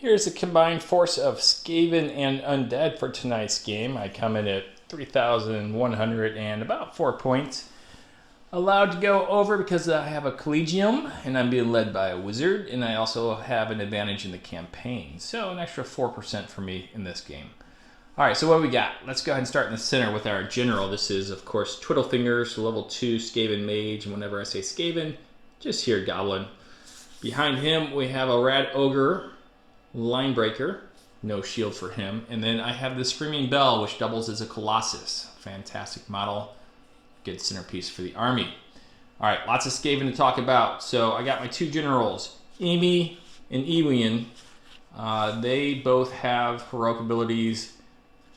Here's a combined force of Skaven and Undead for tonight's game. I come in at 3,100 and about 4 points. Allowed to go over because I have a Collegium and I'm being led by a Wizard, and I also have an advantage in the campaign. So an extra 4% for me in this game. Alright, so what do we got? Let's go ahead and start in the center with our general. This is, of course, Twiddlefingers, level 2 Skaven Mage, and whenever I say Skaven, just hear Goblin. Behind him, we have a Rad Ogre, Linebreaker, no shield for him. And then I have the Screaming Bell, which doubles as a Colossus. Fantastic model. Good centerpiece for the army. Alright, lots of Skaven to talk about. So I got my two generals, Amy and Ewian. They both have heroic abilities.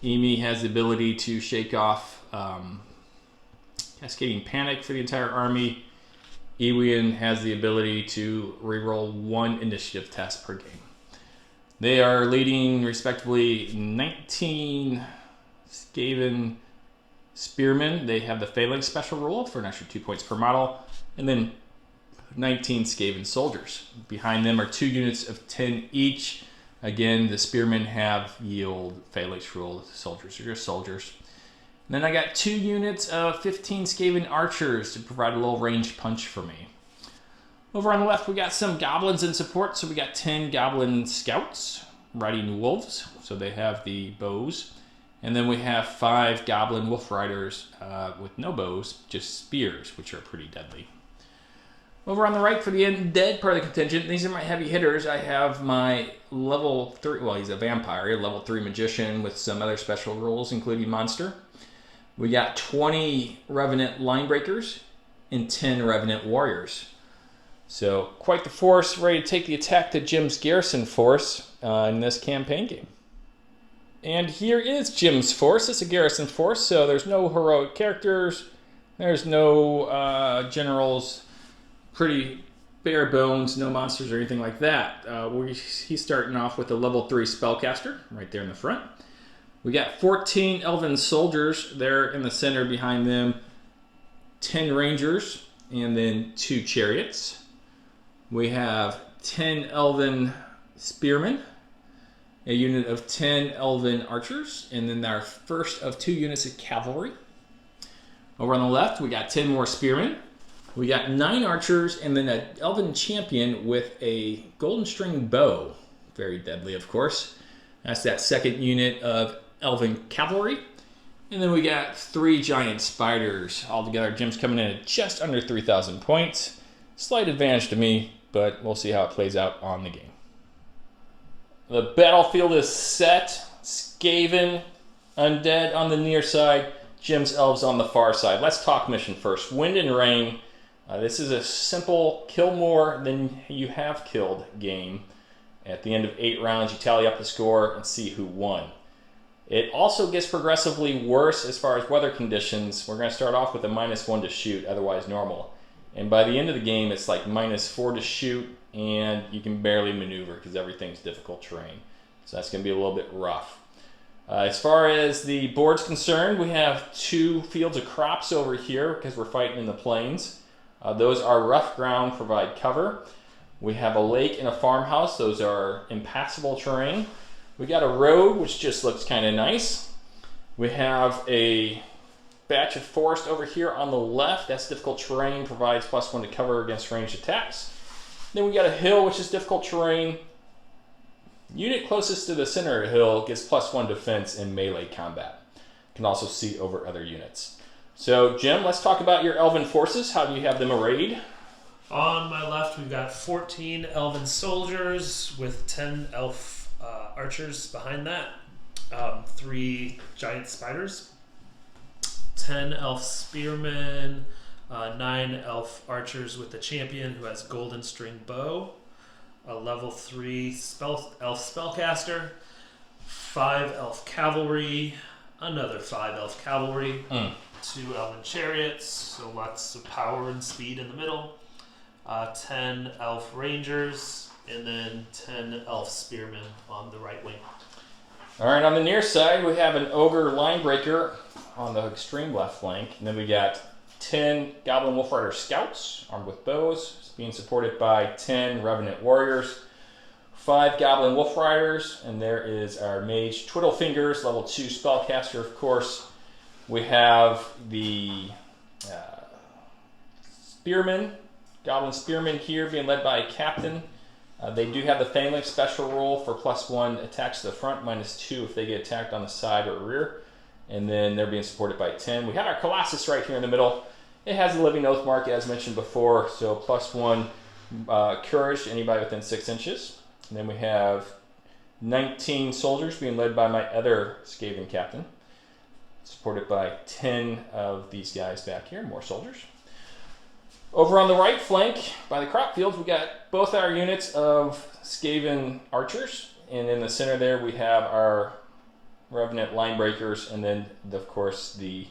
Amy has the ability to shake off Cascading Panic for the entire army. Ewian has the ability to reroll one initiative test per game. They are leading, respectively, 19 Skaven Spearmen. They have the Phalanx special rule for an extra 2 points per model. And then 19 Skaven Soldiers. Behind them are 2 units of 10 each. Again, the Spearmen have yield Phalanx rule. The Soldiers are just soldiers. And then I got 2 units of 15 Skaven Archers to provide a little ranged punch for me. Over on the left, we got some Goblins in support. So we got 10 Goblin Scouts riding wolves. So they have the bows. And then we have 5 Goblin Wolf Riders with no bows, just spears, which are pretty deadly. Over on the right for the Undead part of the contingent, these are my heavy hitters. I have my level 3, well, he's a vampire, level 3 magician with some other special rules, including monster. We got 20 Revenant Linebreakers and 10 Revenant Warriors. So quite the force, ready to take the attack to Jim's Garrison force in this campaign game. And here is Jim's force. It's a Garrison force, so there's no heroic characters. There's no generals. Pretty bare bones, no monsters or anything like that. He's starting off with a level 3 spellcaster right there in the front. We got 14 Elven Soldiers there in the center behind them. 10 Rangers and then 2 Chariots. We have 10 Elven Spearmen, a unit of 10 Elven Archers, and then our first of 2 units of Cavalry. Over on the left, we got 10 more Spearmen. We got 9 Archers, and then an Elven Champion with a Golden String Bow. Very deadly, of course. That's that second unit of Elven Cavalry. And then we got 3 Giant Spiders. Altogether, Jim's coming in at just under 3,000 points. Slight advantage to me, but we'll see how it plays out on the game. The battlefield is set. Skaven, Undead on the near side, Jim's Elves on the far side. Let's talk mission first. Wind and Rain. This is a simple kill more than you have killed game. At the end of 8 rounds, you tally up the score and see who won. It also gets progressively worse as far as weather conditions. We're going to start off with a -1 to shoot, otherwise normal. And by the end of the game, it's like -4 to shoot, and you can barely maneuver because everything's difficult terrain. So that's going to be a little bit rough. As far as the board's concerned, we have 2 fields of crops over here because we're fighting in the plains. Those are rough ground, provide cover. We have a lake and a farmhouse. Those are impassable terrain. We got a road, which just looks kind of nice. We have a patch of forest over here on the left. That's difficult terrain, provides +1 to cover against ranged attacks. Then we got a hill, which is difficult terrain. Unit closest to the center of the hill gets +1 defense in melee combat. Can also see over other units. So, Jim, let's talk about your Elven forces. How do you have them arrayed? On my left, we've got 14 Elven Soldiers with 10 Elf Archers behind that. 3 Giant Spiders. 10 Elf Spearmen. 9 Elf Archers with the Champion who has Golden String Bow. A level 3 Elf Spellcaster. 5 Elf Cavalry. Another 5 Elf Cavalry. 2 Elven Chariots, so lots of power and speed in the middle. 10 Elf Rangers, and then 10 Elf Spearmen on the right wing. All right, on the near side, we have an Ogre Linebreaker on the extreme left flank. And then we got 10 Goblin Wolf Rider Scouts armed with bows, being supported by 10 Revenant Warriors. 5 Goblin Wolf Riders, and there is our Mage Twiddle Fingers, level 2 Spellcaster, of course. We have the Spearmen, Goblin Spearmen here being led by a Captain. They do have the Phalanx special rule for +1 attacks to the front, -2 if they get attacked on the side or rear. And then they're being supported by 10. We have our Colossus right here in the middle. It has the Living Oathmark as mentioned before, so +1 courage to anybody within 6 inches. And then we have 19 soldiers being led by my other Skaven captain, supported by 10 of these guys back here, more soldiers. Over on the right flank, by the crop fields, we got both our units of Skaven archers, and in the center there we have our Revenant line breakers, and then of course the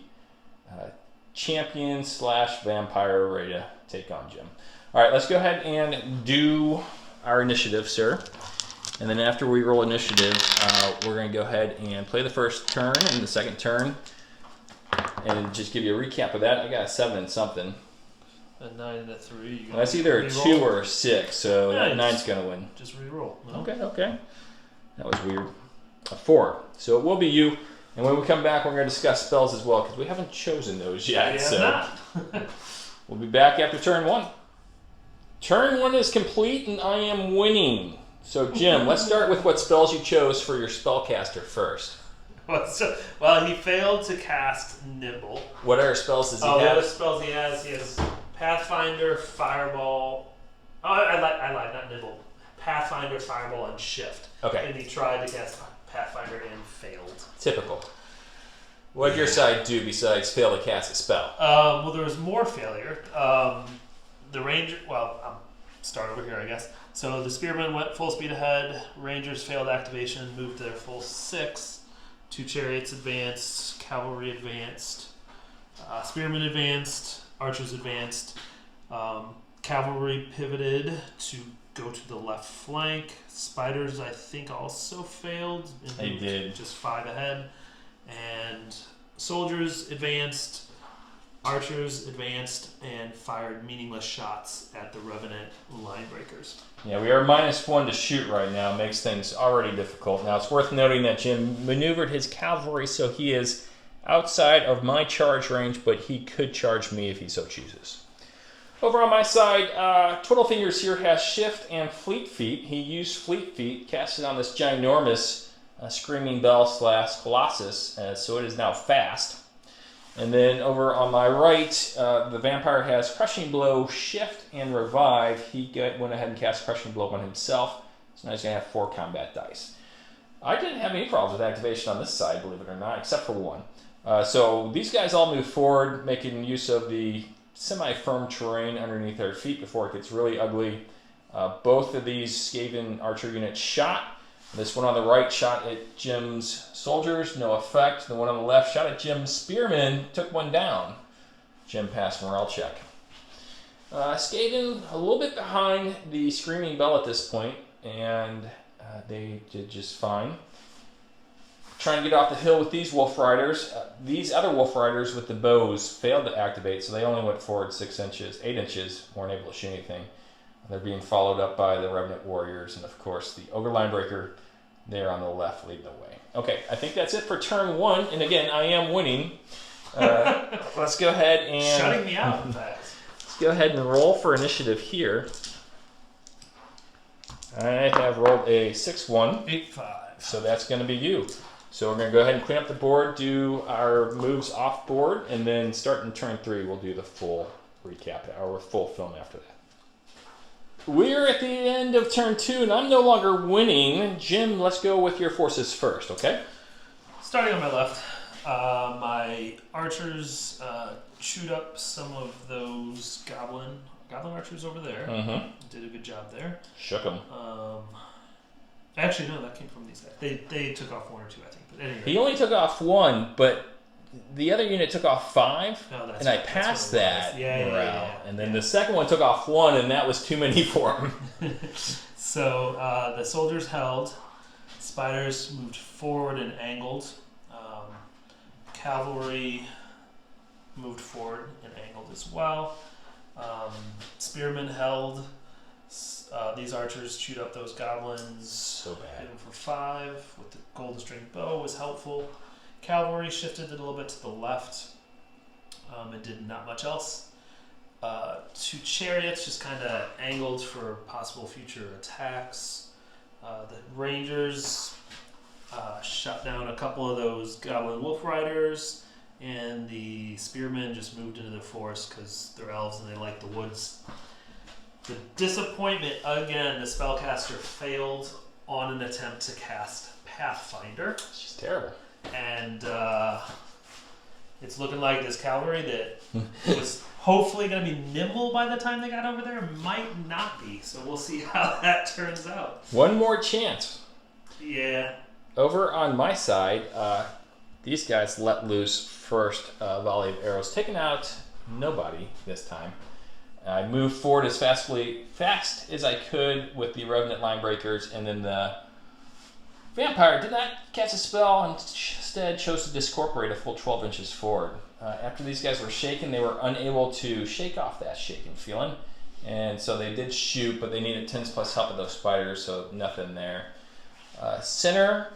champion / vampire ready to take on Jim. All right, let's go ahead and do our initiative, sir. And then after we roll initiative, we're going to go ahead and play the first turn and the second turn, and just give you a recap of that. I got a 7 and something. A 9 and a 3. Well, that's either a 2 or a 6, so yeah, that 9's going to win. Just re-roll. No? Okay. That was weird. A 4. So it will be you. And when we come back, we're going to discuss spells as well, because we haven't chosen those yet. Yeah, so we'll be back after turn 1. Turn 1 is complete, and I am winning. So, Jim, let's start with what spells you chose for your spellcaster first. Well, he failed to cast Nimble. What other spells does he the have? other spells he has Pathfinder, Fireball. Oh, I lied, not Nimble. Pathfinder, Fireball, and Shift. Okay. And he tried to cast Pathfinder and failed. Typical. What did your side do besides fail to cast a spell? Well, there was more failure. The Ranger... Well, I'll start over here, I guess. So the Spearmen went full speed ahead. Rangers failed activation, moved to their full 6. 2 Chariots advanced. Cavalry advanced. Spearmen advanced. Archers advanced. Cavalry pivoted to go to the left flank. Spiders, I think, also failed. And they did. Just 5 ahead. And soldiers advanced. Archers advanced and fired meaningless shots at the Revenant line breakers. Yeah, we are -1 to shoot right now. Makes things already difficult. Now, it's worth noting that Jim maneuvered his cavalry, so he is outside of my charge range, but he could charge me if he so chooses. Over on my side, Twiddlefingers here has Shift and Fleet Feet. He used Fleet Feet, cast it on this ginormous Screaming Bell / Colossus, so it is now fast. And then over on my right, the vampire has Crushing Blow, Shift, and Revive. He went ahead and cast Crushing Blow on himself, so now he's going to have 4 combat dice. I didn't have any problems with activation on this side, believe it or not, except for 1. So these guys all move forward, making use of the semi-firm terrain underneath their feet before it gets really ugly. Both of these Skaven archer units shot. This one on the right shot at Jim's soldiers, no effect. The one on the left shot at Jim's spearmen, took one down. Jim passed morale check. Skaven a little bit behind the Screaming Bell at this point, and they did just fine. Trying to get off the hill with these Wolf Riders. These other Wolf Riders with the bows failed to activate, so they only went forward 6 inches, 8 inches, weren't able to shoot anything. They're being followed up by the Revenant Warriors, and of course the Ogre Linebreaker there on the left leading the way. Okay, I think that's it for turn 1, and again, I am winning. Let's go ahead and... Shutting me out, in fact. Let's go ahead and roll for initiative here. I have rolled a 6-1. 8-5. So that's going to be you. So we're going to go ahead and clean up the board, do our moves off board, and then start in turn 3, we'll do the full recap, or full film after that. We're at the end of turn 2, and I'm no longer winning. Jim, let's go with your forces first, okay? Starting on my left, my archers chewed up some of those goblin archers over there. Mm-hmm. Did a good job there. Shook them. Actually, no, that came from these guys. They took off 1 or 2, I think. But anyway. He only took off 1, but the other unit took off 5, and I passed that morale. Yeah. And then the second one took off 1, and that was too many for him. So the soldiers held. Spiders moved forward and angled. Cavalry moved forward and angled as well. Spearmen held. These archers chewed up those goblins. So bad. Hit them for 5 with the golden string bow was helpful. Cavalry shifted a little bit to the left. It did not much else. 2 chariots just kind of angled for possible future attacks. The rangers shut down a couple of those goblin wolf riders, and the spearmen just moved into the forest because they're elves and they like the woods. The disappointment, again, the spellcaster failed on an attempt to cast Pathfinder. She's terrible. And it's looking like this cavalry that was hopefully going to be nimble by the time they got over there might not be. So we'll see how that turns out. One more chance. Yeah. Over on my side, these guys let loose first volley of arrows, taking out nobody this time. I moved forward as fast as I could with the Revenant Line Breakers, and then the vampire did not cast a spell and instead chose to discorporate a full 12 inches forward. After these guys were shaken, they were unable to shake off that shaken feeling, and so they did shoot, but they needed 10s plus help with those spiders, so nothing there. Center,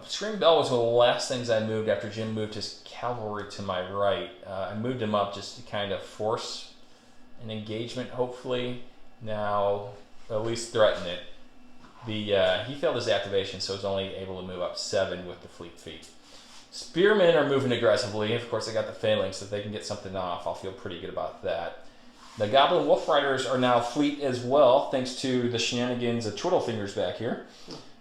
Scream Bell was one of the last things I moved after Jim moved his cavalry to my right. I moved him up just to kind of force an engagement, hopefully. Now, at least threaten it. He failed his activation, so he's only able to move up 7 with the fleet feet. Spearmen are moving aggressively. Of course, they got the phalanx, so if they can get something off, I'll feel pretty good about that. The Goblin Wolf Riders are now fleet as well, thanks to the shenanigans of Twiddlefingers back here.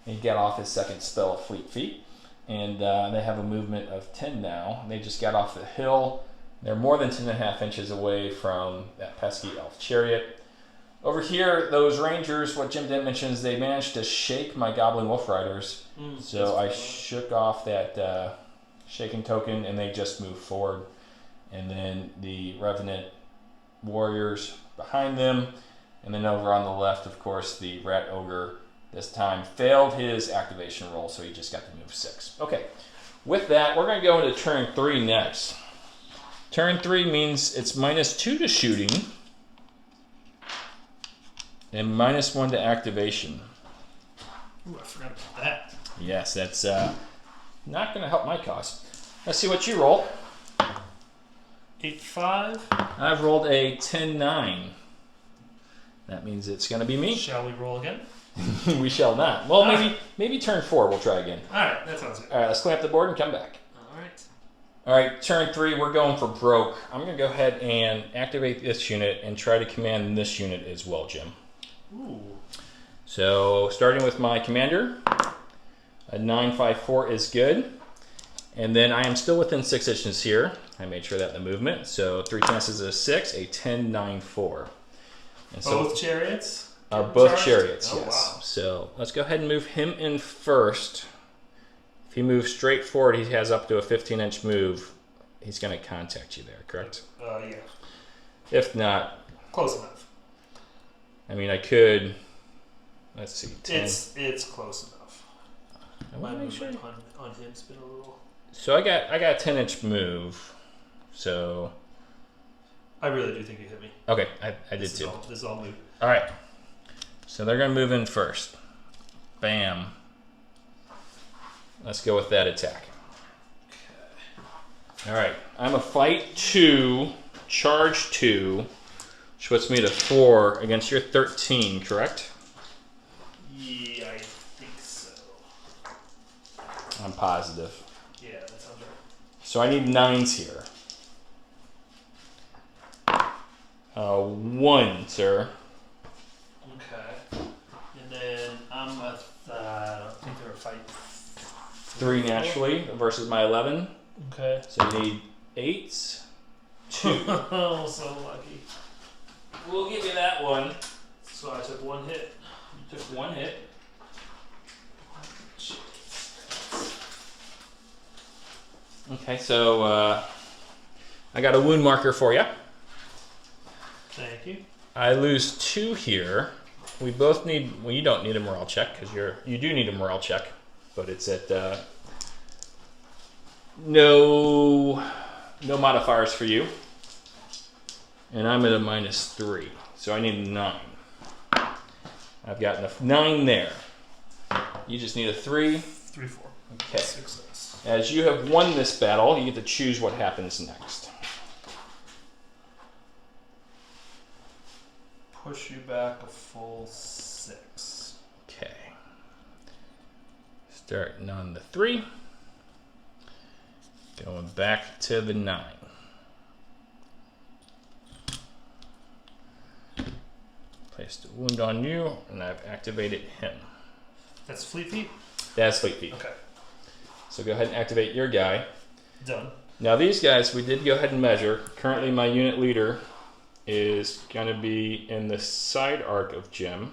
He got off his second spell of Fleet Feet, and they have a movement of 10 now. They just got off the hill. They're more than 10.5 inches away from that pesky elf chariot. Over here, those rangers, what Jim didn't mention is they managed to shake my Goblin Wolf Riders. So I shook off that shaking token, and they just moved forward. And then the Revenant Warriors behind them. And then over on the left, of course, the Rat Ogre this time failed his activation roll, so he just got to move 6. Okay, with that, we're going to go into turn 3 next. Turn 3 means it's -2 to shooting and -1 to activation. Ooh, I forgot about that. Yes, that's not going to help my cause. Let's see what you roll. 8-5. I've rolled a 10-9. That means it's going to be me. Shall we roll again? We shall not. Well, maybe turn 4 we'll try again. Alright, that sounds good. All right, let's clamp the board and come back. Alright. All right, turn 3, we're going for broke. I'm going to go ahead and activate this unit and try to command this unit as well, Jim. Ooh. So, starting with my commander, a 9-5-4 is good. And then I am still within 6 inches here. I made sure that in the movement. So, 3 chances of a 6, a 10-9-4. And so Both chariots? are both charged? chariots, Oh, yes. wow. So, let's go ahead and move him in first. If he moves straight forward, he has up to a 15-inch move. He's going to contact you there, correct? Yeah. If not, Close enough. I mean, I could, let's see, 10. It's close enough. I My wanna make sure. movement on him's been a little... So I got a 10-inch move. So, I really do think you hit me. okay, I did This is too. This is all moot. All right. So they're going to move in first. Bam. Let's go with that attack. All right. I'm a fight 2, charge 2, which puts me to 4 against your 13, correct? Yeah, I think so. I'm positive. Yeah, that sounds right. So I need 9s here. 1, sir. Okay. And then I'm with, I don't think they're a fight. 3 naturally versus my 11. Okay. So you need 8s. 2. Oh, so lucky. We'll give you that one. So I took 1 hit. You took 1 hit. Okay, so I got a wound marker for you. Thank you. I lose 2 here. We both need, well, you don't need a morale check because you do need a morale check, but it's at no modifiers for you. And I'm at a -3, so I need 9. I've got enough 9 there. You just need a 3. 3, 4. Okay. Success. As you have won this battle, you get to choose what happens next. Push you back a full 6. Okay. Starting on the 3. Going back to the 9. Placed a wound on you, and I've activated him. That's Fleet Feet? That's Fleet Feet. Okay. So go ahead and activate your guy. Done. Now these guys, we did go ahead and measure. Currently my unit leader is going to be in the side arc of Jim.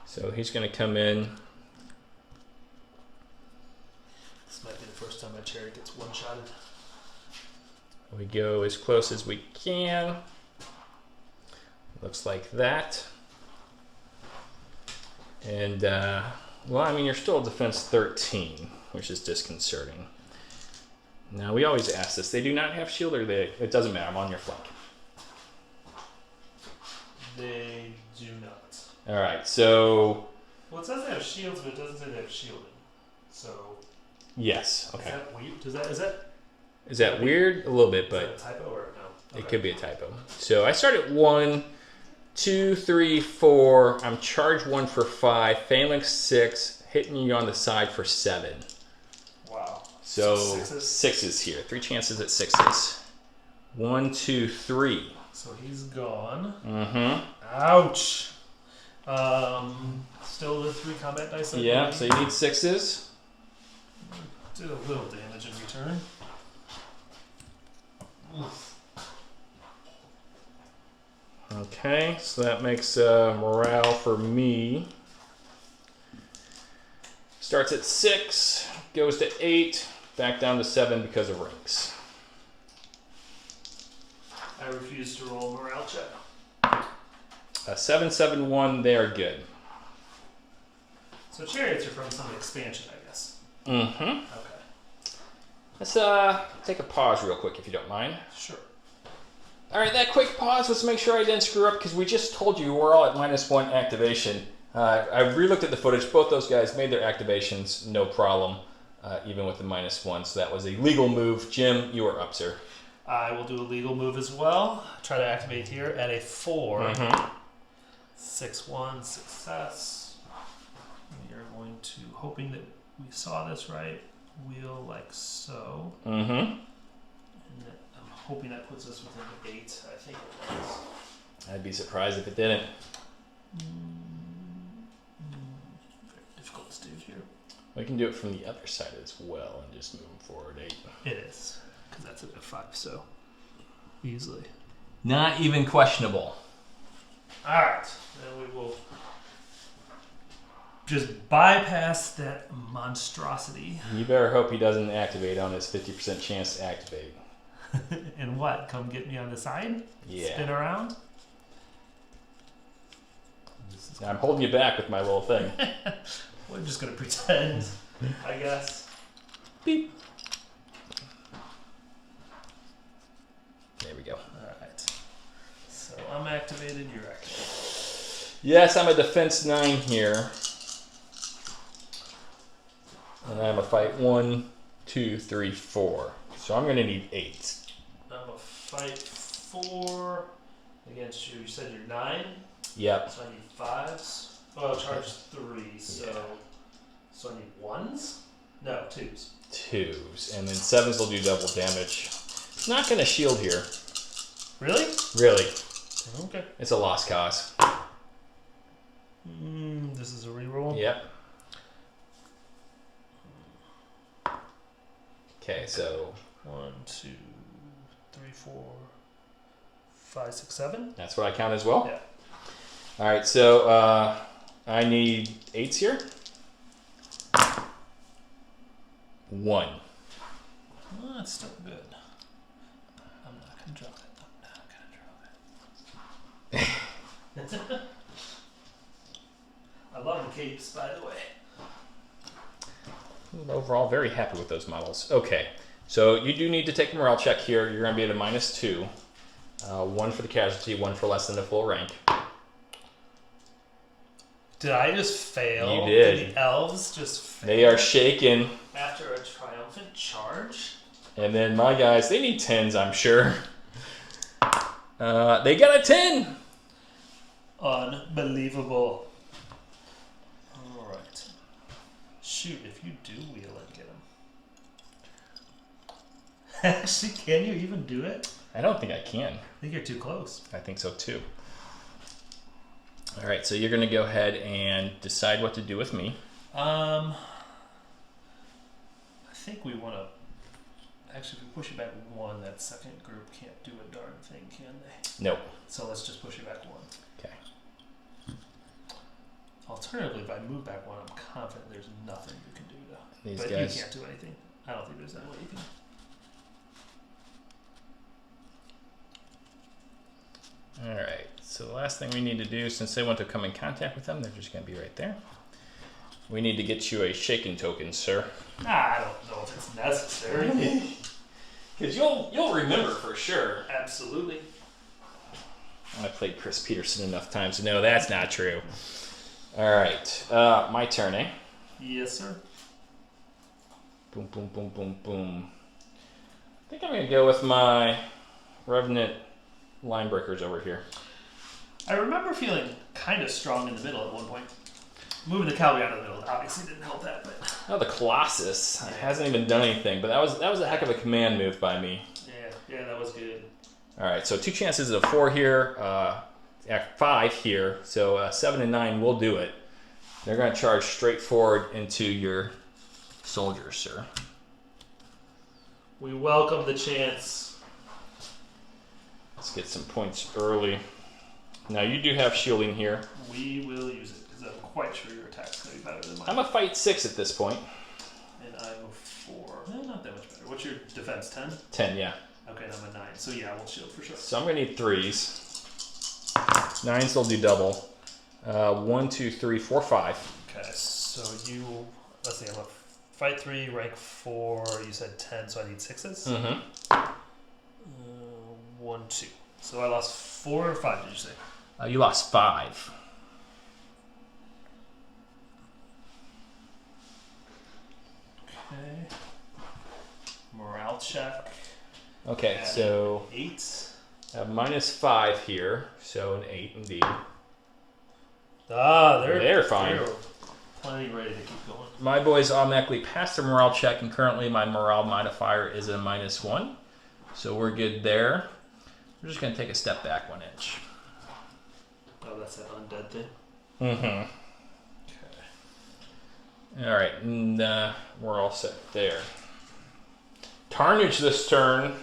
So he's going to come in. This might be the first time my chariot gets one-shotted. We go as close as we can. Looks like that. And, well, I mean, you're still defense 13, which is disconcerting. Now, we always ask this. They do not have shield, or it doesn't matter. I'm on your flank. They do not. All right, so... Well, it says they have shields, but it doesn't say they have shielding. So... Yes, okay. Is that weird? Is that weird? A little bit, but... Is that a typo or no? Okay. It could be a typo. So I start at 1, 2, 3, 4. I'm charged 1 for 5. Phalanx 6. Hitting you on the side for 7. Wow. So sixes? 6s here. 3 chances at 6s. 1, 2, 3. So he's gone. Mm-hmm. Ouch. Still the 3 combat dice. Yeah, so you need 6s. Did a little damage in return. Oof. Okay, so that makes morale for me. Starts at 6, goes to 8, back down to 7 because of ranks. I refuse to roll a morale check. 7, 7, 1, they are good. So chariots are from some expansion, I guess. Mm-hmm. Okay. Let's take a pause real quick if you don't mind. Sure. All right, that quick pause was to make sure I didn't screw up because we just told you we're all at -1 activation. I re-looked at the footage. Both those guys made their activations, no problem, even with the -1. So that was a legal move. Jim, you are up, sir. I will do a legal move as well. Try to activate here at a 4. Mm-hmm. 6-1 success. We are going to, hoping that we saw this right, wheel like so. Mm-hmm. And I'm hoping that puts us within 8. I think it does. I'd be surprised if it didn't. Very difficult to do here. We can do it from the other side as well and just move them forward 8. It is, because that's at a 5, so easily. Not even questionable. All right, then we will just bypass that monstrosity. You better hope he doesn't activate on his 50% chance to activate. And what? Come get me on the side? Yeah. Spin around? I'm holding you back with my little thing. We're just going to pretend, I guess. Beep. There we go. All right. So I'm activated, you're activated. Yes, I'm a defense 9 here. And I'm a fight 1, 2, 3, 4. So I'm going to need 8. I'm a fight 4 against you. You said you're 9? Yep. So I need 5s. Oh, charge 3, so... Yeah. So I need 1s? No, 2s. 2s. And then 7s will do double damage. It's not going to shield here. Really? Really. Okay. It's a lost cause. This is a reroll? Yep. Okay, so 1, 2, 3, 4, 5, 6, 7? that's what I count as well? Yeah. Alright, so I need 8s here. 1. Well, that's still good. I'm not going to draw it. I love the capes, by the way. Overall, very happy with those models. Okay, so you do need to take a morale check here. You're going to be at a -2. 1 for the casualty, 1 for less than the full rank. Did I just fail? You did. Did the elves just fail? They are shaken. After a triumphant charge? And then my guys, they need 10s, I'm sure. They got a 10. Unbelievable. Alright. Shoot, if you do wheel and get them. Actually, can you even do it? I don't think I can. I think you're too close. I think so too. All right, so you're going to go ahead and decide what to do with me. I think we want to... Actually, if we push it back one, that second group can't do a darn thing, can they? Nope. So let's just push it back one. Okay. Alternatively, if I move back one, I'm confident there's nothing you can do to... These but guys... you can't do anything. I don't think there's any way you can... All right, so the last thing we need to do, since they want to come in contact with them, they're just going to be right there. We need to get you a shaken token, sir. I don't know if it's necessary. Because you'll remember for sure. Absolutely. I played Chris Peterson enough times to know that's not true. All right, my turn, eh? Yes, sir. Boom, boom, boom, boom, boom. I think I'm going to go with my Revenant line breakers over here. I remember feeling kind of strong in the middle at one point. Moving the cavalry out of the middle obviously didn't help that, but... Oh, the Colossus hasn't even done anything, but that was a heck of a command move by me. Yeah, that was good. All right, so 2 chances of 4 here, 5 here, so 7 and 9 will do it. They're going to charge straight forward into your soldiers, sir. We welcome the chance. Let's get some points early. Now, you do have shielding here. We will use it, because I'm quite sure your attack's going to be better than mine. I'm a fight 6 at this point. And I'm a 4. No, not that much better. What's your defense, 10? 10, yeah. Okay, and I'm a 9. So yeah, I will shield for sure. So I'm going to need 3s. 9s will do double. 1, 2, 3, 4, 5. Okay, so you... Let's see, I'm a fight 3, rank 4. You said 10, so I need 6s? Mm-hmm. 1, 2. So I lost 4 or 5, did you say? You lost 5. Okay. Morale check. Okay, so 8. I have -5 here, so an 8 indeed. Ah, they're fine. They're plenty ready to keep going. My boys automatically passed their morale check, and currently my morale modifier is a -1. So we're good there. We're just going to take a step back 1 inch. Oh, that's that undead thing? Mm-hmm. Okay. All right, and we're all set there. Tarnage this turn.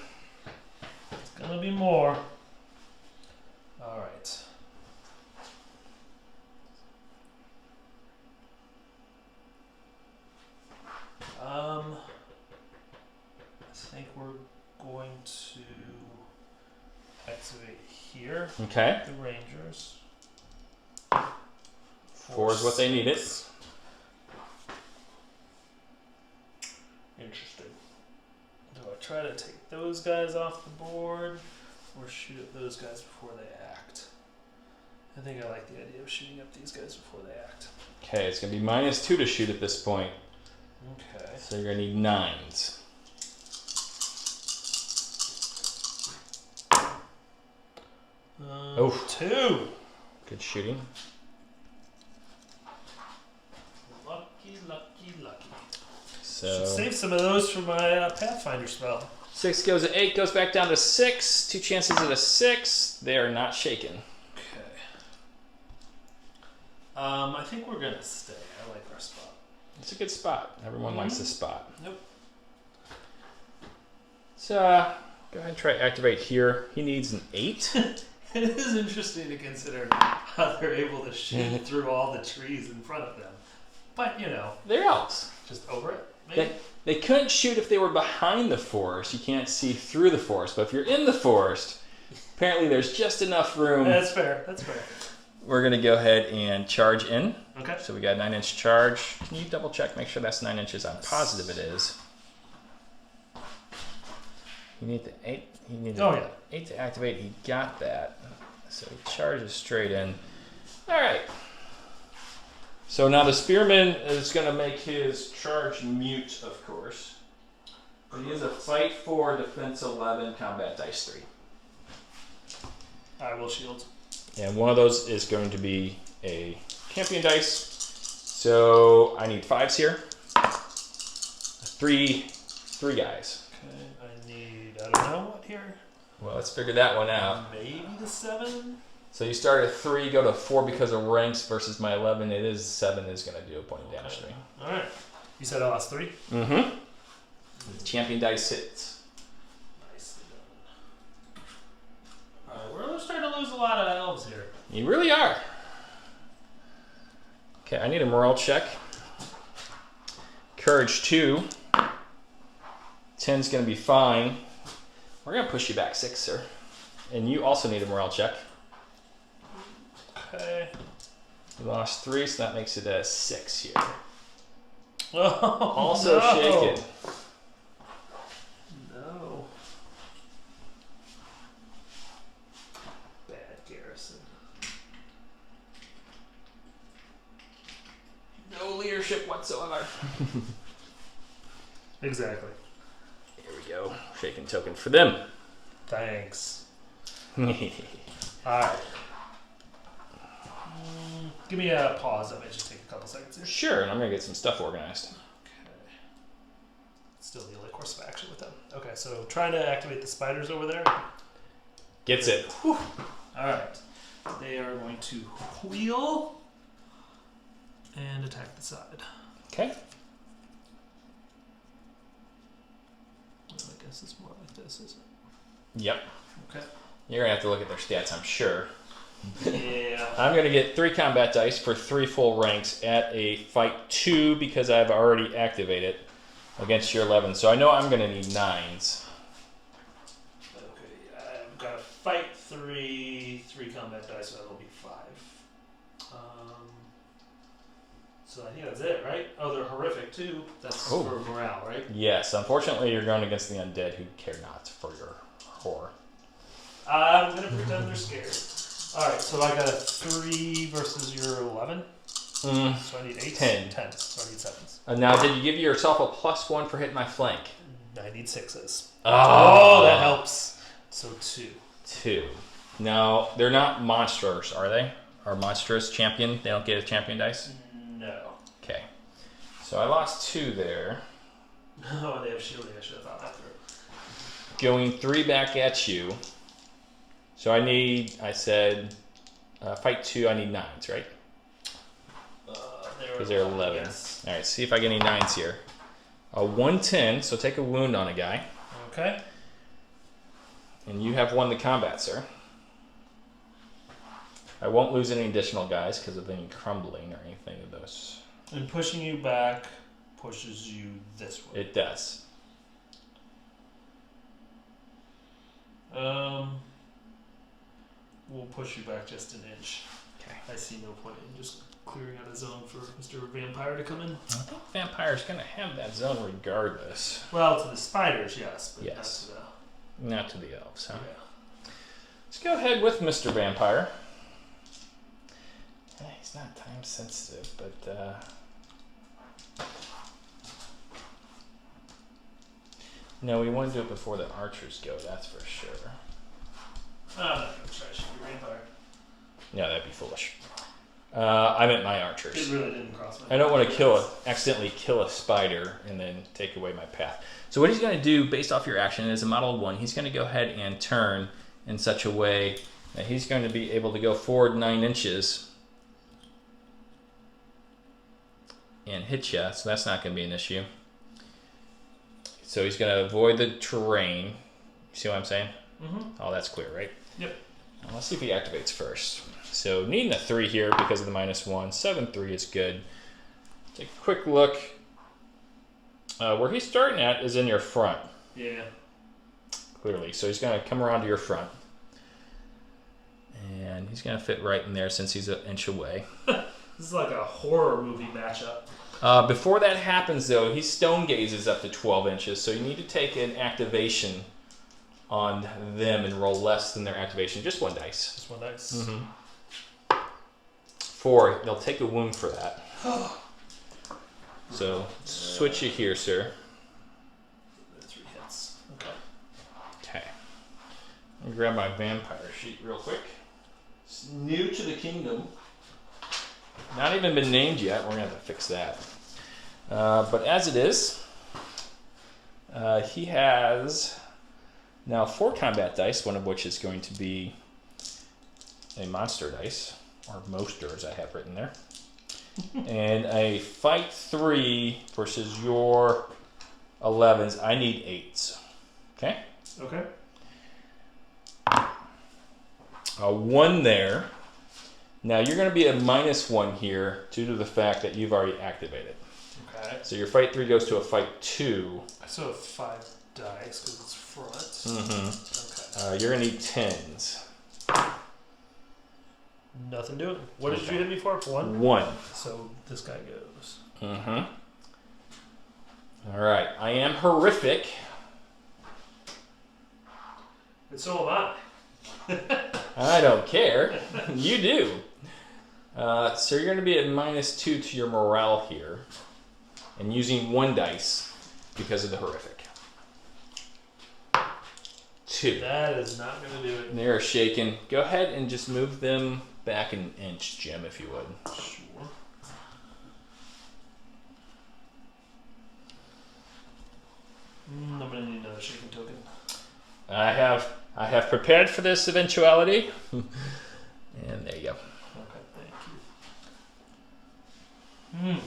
It's gonna be more. All right. I think we're going to activate here. Okay. The Rangers. 4 is what they needed. Interesting. Do I try to take those guys off the board or shoot at those guys before they act? I think I like the idea of shooting up these guys before they act. Okay, it's going to be -2 to shoot at this point. Okay. So you're going to need 9s. Oh, 2. Good shooting. Lucky, lucky, lucky. So Should save some of those for my Pathfinder spell. 6 goes to 8, goes back down to 6. 2 chances at a 6. They are not shaken. Okay. I think we're gonna stay. I like our spot. It's a good spot. Everyone likes this spot. Nope. So go ahead and try activate here. He needs an 8. It is interesting to consider how they're able to shoot through all the trees in front of them. But, you know. They're elves. Just over it, maybe? They couldn't shoot if they were behind the forest. You can't see through the forest. But if you're in the forest, apparently there's just enough room. That's fair. That's fair. We're going to go ahead and charge in. Okay. So we got a 9-inch charge. Can you double check, make sure that's 9 inches? I'm positive it is. You need the 8. You need the 8 to activate. He got that. So he charges straight in. All right. So now the spearman is going to make his charge mute, of course. But he is a fight 4, defense 11, combat dice 3. I will shield. And one of those is going to be a champion dice. So I need 5s here. Three guys. Okay, I need, I don't know what here. Well, let's figure that one out. Maybe the 7? So you start at 3, go to 4 because of ranks versus my 11. It is 7 is going to do a point of damage to me. Alright. You said I lost 3? Mm-hmm. The champion dice hits. Nicely done. Alright, we're starting to lose a lot of elves here. You really are. Okay, I need a morale check. Courage 2. 10's going to be fine. We're going to push you back 6, sir. And you also need a morale check. Okay. You lost 3, so that makes it a 6 here. Oh, Also no. shaken. No. Bad garrison. No leadership whatsoever. Exactly. Here we go. Shaken token for them. Thanks. Okay. Alright. Give me a pause. That might just take a couple seconds here. Sure, and I'm going to get some stuff organized. Okay. Still the only course of action with them. Okay, so trying to activate the spiders over there. Gets it. Alright. They are going to wheel and attack the side. Okay. Well, I guess it's more like this, isn't Yep. it? Okay. You're going to have to look at their stats, I'm sure. Yeah. I'm going to get 3 combat dice for 3 full ranks at a fight 2 because I've already activated against your 11. So I know I'm going to need 9s. Okay, I've got a fight 3 combat dice, so that'll be 5. So I think that's it, right? Oh, they're horrific too. That's Oh. for morale, right? Yes, unfortunately you're going against the undead who care not for your horror. I'm gonna pretend they're scared. Alright, so I got a 3 versus your 11. So I need 8. 10. 10. So I need 7s. Now, did you give yourself a +1 for hitting my flank? I need 6s. Oh, that helps. So 2. 2. Now, they're not monsters, are they? Or monstrous champion? They don't get a champion dice? No. Okay. So I lost 2 there. Oh, they have shielding. I should have thought that through. Going 3 back at you. So I said, fight 2, I need 9s, right? Because they're 11. Yes. All right, see if I get any 9s here. A 110, so take a wound on a guy. Okay. And you have won the combat, sir. I won't lose any additional guys because of any crumbling or anything of those. And pushing you back pushes you this way. It does. We'll push you back just an inch. Okay. I see no point in just clearing out a zone for Mr. Vampire to come in. I think Vampire's going to have that zone regardless. Well, to the spiders, yes, but Yes. not Not to the elves, to huh? the... Yeah. Let's go ahead with Mr. Vampire. He's not time sensitive, but no, we want to do it before the archers go, that's for sure. I'm not going to try to shoot your Vampire. No, that'd be foolish. I meant my archers. It really didn't cross my mind. I don't want to accidentally kill a spider and then take away my path. So what he's going to do, based off your action, is a model 1. He's going to go ahead and turn in such a way that he's going to be able to go forward 9 inches and hit you. So that's not going to be an issue. So he's going to avoid the terrain. You see what I'm saying? Mm-hmm. Oh, that's clear, right? Yep. Well, let's see if he activates first. So needing a 3 here because of the -1. 7-3 is good. Take a quick look. Where he's starting at is in your front. Yeah. Clearly. So he's going to come around to your front. And he's going to fit right in there since he's an inch away. This is like a horror movie matchup. Before that happens, though, he stone gazes up to 12 inches. So you need to take an activation on them and roll less than their activation. Just 1 dice. Just 1 dice. Mm-hmm. 4. They'll take a wound for that. So switch you here, sir. 3 hits. Okay. Okay. Let me grab my vampire sheet real quick. It's new to the kingdom. Not even been named yet. We're gonna have to fix that. But as it is, he has now 4 combat dice, one of which is going to be a monster dice, or monster as I have written there, and a fight 3 versus your 11s. I need 8s. Okay? Okay. A 1 there. Now you're going to be at -1 here due to the fact that you've already activated. Okay. So your fight 3 goes to a fight 2. I still have 5 dice because it's front. Mm-hmm. Okay. You're going to need 10s. Nothing doing. What did you hit me for? 1? 1. So this guy goes. Mm-hmm. All right. I am horrific. And so am I. I don't care. You do. So you're going to be at -2 to your morale here. And using 1 dice because of the horrific. 2. That is not going to do it. They're shaken. Go ahead and just move them back an inch, Jim, if you would. Sure. I'm going to need another shaking token. I have prepared for this eventuality. And there you go. Okay, thank you.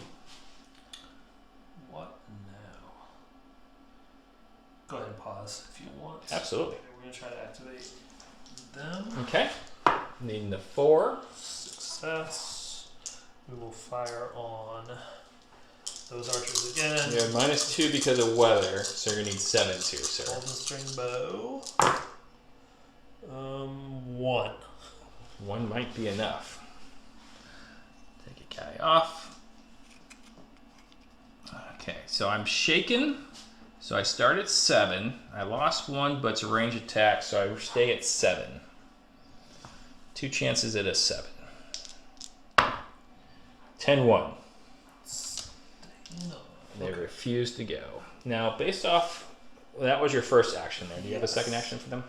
What now? Go ahead and pause if you want. Absolutely. Okay, we're going to try to activate them. Okay. Needing the 4. Success. We will fire on those archers again. You're at -2 because of weather, so you're going to need 7s here, sir. Golden string bow. 1. 1 might be enough. Take a guy off. Okay, so I'm shaken. So I start at 7. I lost 1, but it's a range attack, so I stay at 7. 2 chances at a 7. 10-1. They refuse to go. Now, based off, well, that was your first action there. Do you have a second action for them?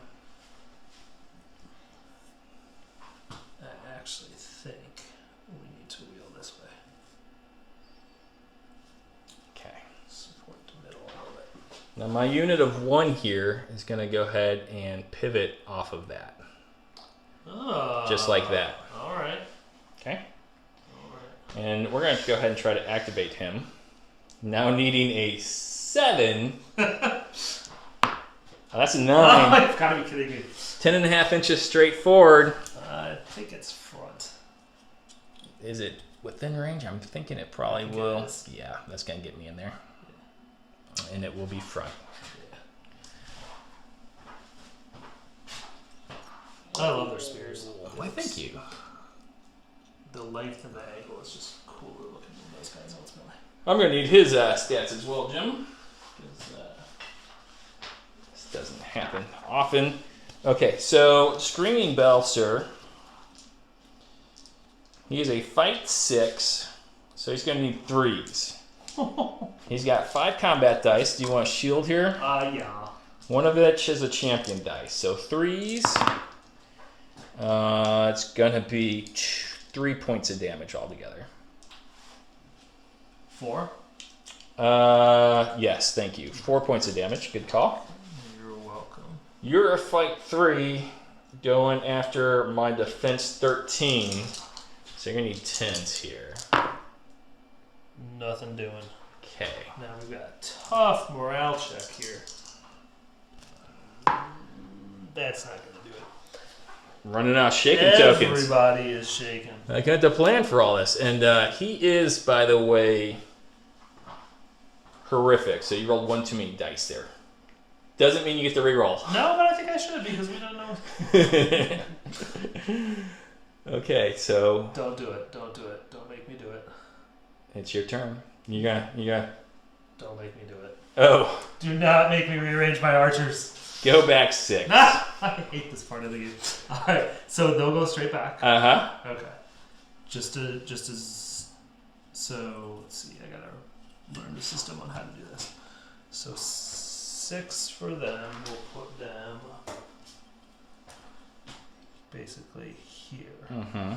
I actually think we need to wheel this way. Okay. Support the middle a little bit. Now, my unit of 1 here is going to go ahead and pivot off of that. Just like that. All right. Okay? All right. And we're going to go ahead and try to activate him. Now needing a 7. Oh, that's a 9. Oh, you've got to be kidding me. 10.5 inches straight forward. I think it's front. Is it within range? I'm thinking it probably It will. is. Yeah, that's going to get me in there. And it will be front. Yeah. I love their spears. Why, thank you. The length and the angle is just cooler looking than those guys ultimately. I'm going to need his stats as well, Jim. Because this doesn't happen often. Okay, so Screaming Bell, sir. He is a fight 6, so he's going to need 3s. He's got 5 combat dice. Do you want a shield here? Yeah. One of which is a champion dice. So 3s. It's going to be 3 points of damage altogether. 4? Yes, thank you. 4 points of damage. Good call. You're welcome. You're a fight 3 going after my defense 13. So you're going to need 10s here. Nothing doing. Okay. Now we've got a tough morale check here. That's not going to do it. Running out of shaking tokens. Everybody is shaking. I got the plan for all this. And he is, by the way, horrific. So you rolled 1 too many dice there. Doesn't mean you get to reroll. No, but I think I should because we don't know. Okay, so Don't do it. Don't do it. Don't make me do it. it's your turn. You got. Don't make me do it. Oh, Do not make me rearrange my archers. go back 6. I hate this part of the game. All right, so they'll go straight back. Uh huh. Okay. Just as So let's see. I gotta learn the system on how to do this. So 6 for them. We'll put them basically here. Mm-hmm.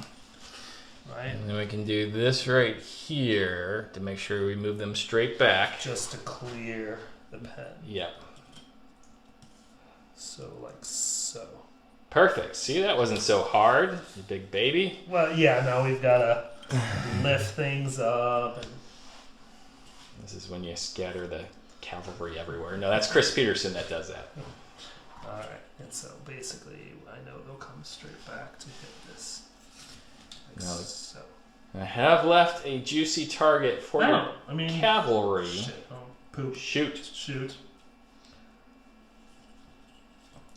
Right? And then we can do this right here to make sure we move them straight back. Just to clear the pen. Yep. So like so. Perfect. See, that wasn't so hard, you big baby. Well, yeah, now we've got to lift things up. And This is when you scatter the cavalry everywhere. No, that's Chris Peterson that does that. all right. And so basically, I know they'll come straight back to hit this. Like No, so. I have left a juicy target for your cavalry. Shit. Oh, poop. Shoot.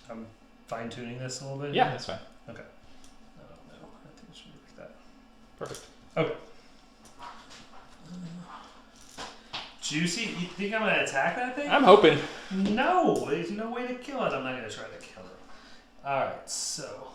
I'm fine tuning this a little bit. Yeah, that's fine. Okay. I don't know. I think it should be like that. Perfect. Okay. Juicy? You think I'm gonna attack that thing? I'm hoping. No, there's no way to kill it. I'm not gonna try to kill it. Alright, so.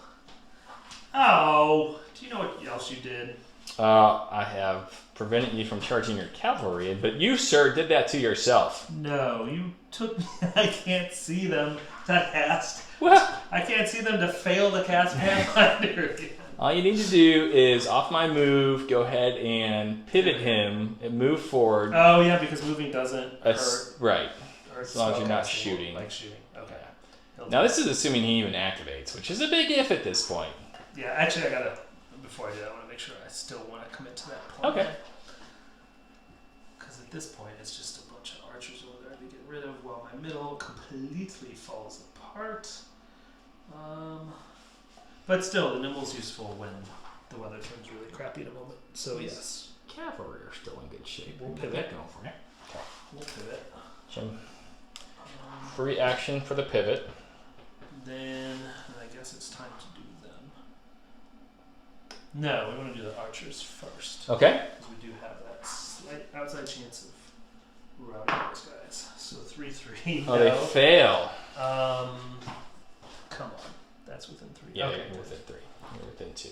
Oh, do you know what else you did? I have prevented you from charging your cavalry, but you, sir, did that to yourself. No, you took. I can't see them to cast. What? I can't see them to fail to cast Pathfinder. All you need to do is, off my move, go ahead and pivot him and move forward. Oh, yeah, because moving doesn't hurt. Right. Hurt As long as you're not spellcasting, shooting. Like shooting. Okay. Now, this is assuming he even activates, which is a big if at this point. Yeah, actually, I gotta. Before I do that, I want to make sure I still want to commit to that point. Okay. Because at this point, it's just a bunch of archers over there to get rid of while my middle completely falls apart. But still, the nimble's useful when the weather turns really crappy in a moment. So yes, Cavalry are still in good shape. We'll Get pivot. that going for you. Okay. we'll pivot. Some free action for the pivot. Then I guess it's time to do them. No, we want to do the archers first. Okay. Because we do have that slight outside chance of routing those guys. So 3-3. Oh, no. they fail. Come on. That's within 3. Yeah, okay. you're within 3. You're within 2.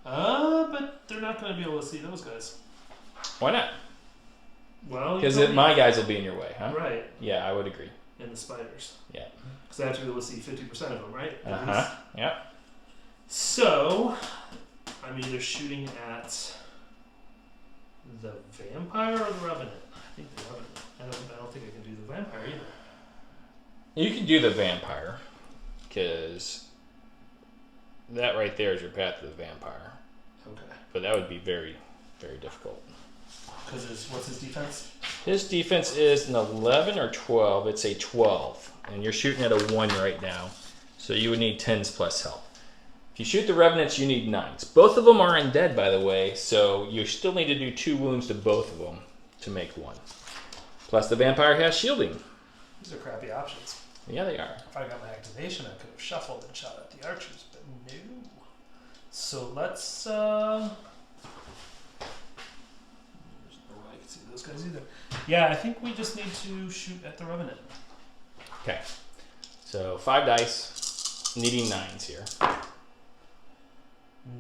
But they're not going to be able to see those guys. Why not? Well, Because my guys will be in your way, huh? Right. Yeah, I would agree. And the spiders. Yeah. Because I have to be able to see 50% of them, right? At Uh-huh. least. Yeah. So, I'm either shooting at the vampire or the revenant. I think the revenant. I don't think I can do the vampire either. You can do the vampire, because that right there is your path to the vampire. Okay. But that would be very, very difficult. Because what's his defense? His defense is an 11 or 12. It's a 12. And you're shooting at a 1 right now. So you would need 10s plus help. If you shoot the revenants, you need 9s. Both of them are undead, by the way. So you still need to do 2 wounds to both of them to make 1. Plus the vampire has shielding. These are crappy options. Yeah, they are. If I got my activation, I could have shuffled and shot at the archers, but no. So let's, there's no way I can see those guys either. Yeah, I think we just need to shoot at the revenant. Okay. So 5 dice, needing 9s here.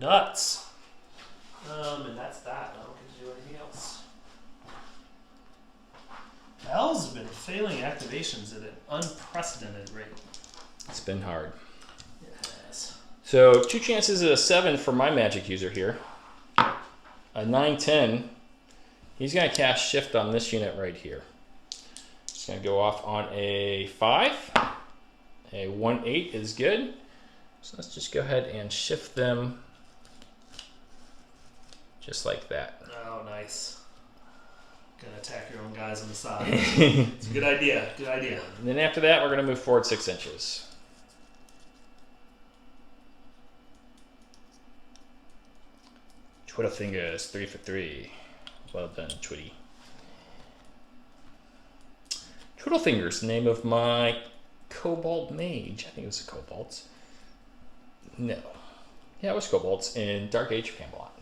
Nuts. And that's that. I don't get to do anything else. Elves have been failing activations at an unprecedented rate. It's been hard. Yes. So 2 chances at a 7 for my magic user here. A 9-10. He's going to cast Shift on this unit right here. It's going to go off on a 5. A 1-8 is good. So let's just go ahead and shift them just like that. Oh, nice. Gonna attack your own guys on the side. It's a good idea. Good idea. And then after that, we're going to move forward 6 inches. Twiddle fingers, 3 for 3. Well done, Twitty. Twiddle fingers, name of my Cobalt Mage. I think it was the Cobalts. No. Yeah, it was Cobalts in Dark Age of Camelot.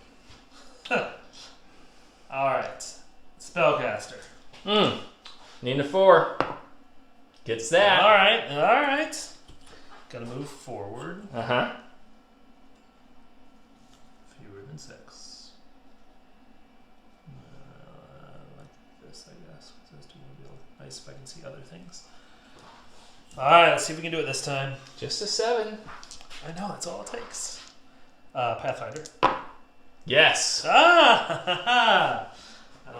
Huh. Alright. Spellcaster. Need a 4. Gets that. Alright, alright. Gotta move forward. Uh-huh. Fewer than 6. nice if I can see other things. Alright, let's see if we can do it this time. Just a 7. I know, that's all it takes. Pathfinder. Yes. Ah!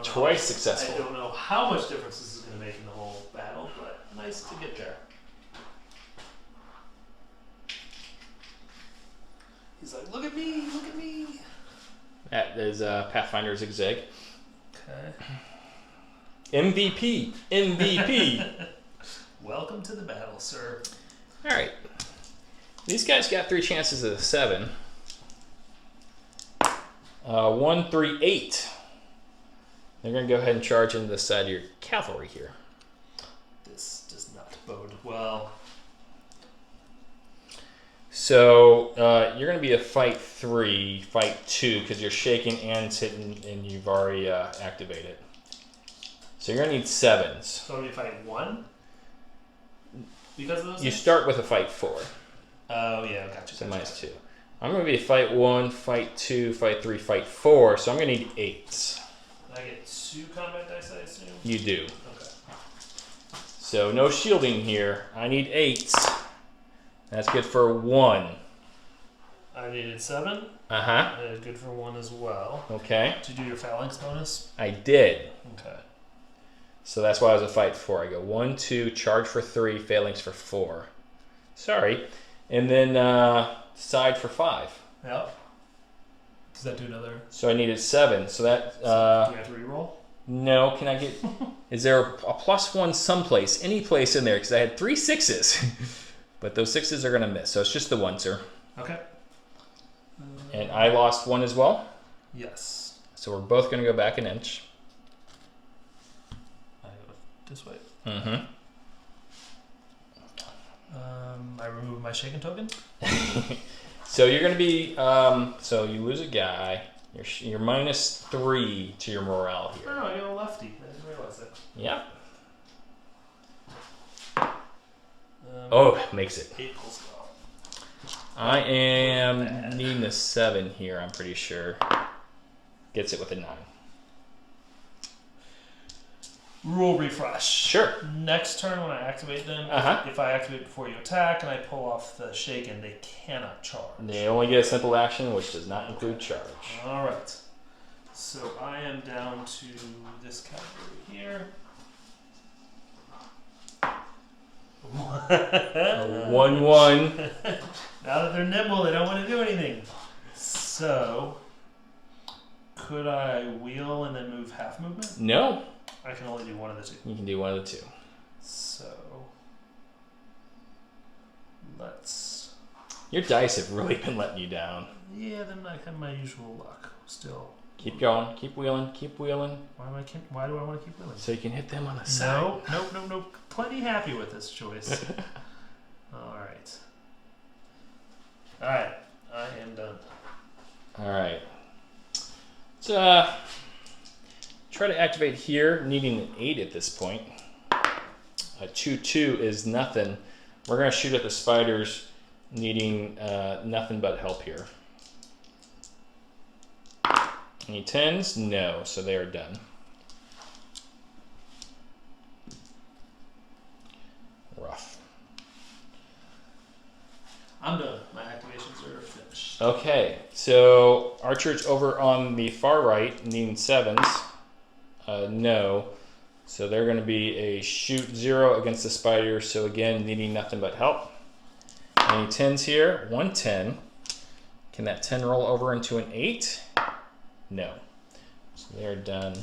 Twice successful. I don't know how much difference this is going to make in the whole battle, but nice to get there. He's like, look at me, look at me. That is Pathfinder Zigzag. Okay. MVP. MVP. Welcome to the battle, sir. All right. These guys got 3 chances at a 7. 1, 3, 8. They're going to go ahead and charge into the side of your cavalry here. This does not bode well. So you're going to be a fight 3, fight 2, because you're shaking and hitting, and you've already activated. So you're going to need 7s. So I'm going to fight 1? Because of those You things? start with a fight 4. Oh, yeah, gotcha. So minus 2. I'm going to be a fight 1, fight 2, fight 3, fight 4, so I'm going to need 8s. I get 2 combat dice, I assume? You do. Okay. So no shielding here. I need 8s. That's good for 1. I needed 7. Uh-huh. Good for 1 as well. Okay. Did you do your phalanx bonus? I did. Okay. So that's why I was a fight 4. I go 1, 2, charge for 3, phalanx for 4. Sorry. And then side for 5. Yep. Does that do another? So I needed 7. So that... do we have to reroll? No. Can I get... Is there a +1 someplace? Any place in there? Because I had 3 6s. But those 6s are going to miss. So it's just the 1, sir. Okay. And I lost 1 as well. Yes. So we're both going to go back an inch. I go this way. Mm-hmm. I remove my shaken token. So you're going to be... so you lose a guy. You're -3 to your morale here. Oh, you're a lefty. I didn't realize that. Yep. Oh, makes it. 8 pulls go. I am needing a 7 here, I'm pretty sure. Gets it with a 9. Rule refresh. Sure. Next turn when I activate them, if I activate before you attack and I pull off the shaken, they cannot charge. They only get a simple action, which does not include charge. Alright. So I am down to this category here. 1-1. Now that they're nimble, they don't want to do anything. So, could I wheel and then move half movement? No. I can only do one of the 2. You can do one of the 2. So, let's... Your dice have really been letting you down. Yeah, then I have my usual luck. Still. Keep going. Keep wheeling. Keep wheeling. Why do I want to keep wheeling? So you can hit them on the side. No. Plenty happy with this choice. Alright. Alright. I am done. Alright. Let's try to activate here, needing an 8 at this point. A 2-2 is nothing. We're going to shoot at the spiders, needing nothing but help here. Any 10s? No, so they are done. Rough. I'm done. My activations are finished. Okay, so archers over on the far right needing 7s. No. So they're going to be a shoot 0 against the spiders. So again, needing nothing but help. Any 10s here? 1 10. Can that 10 roll over into an 8? No. So they're done.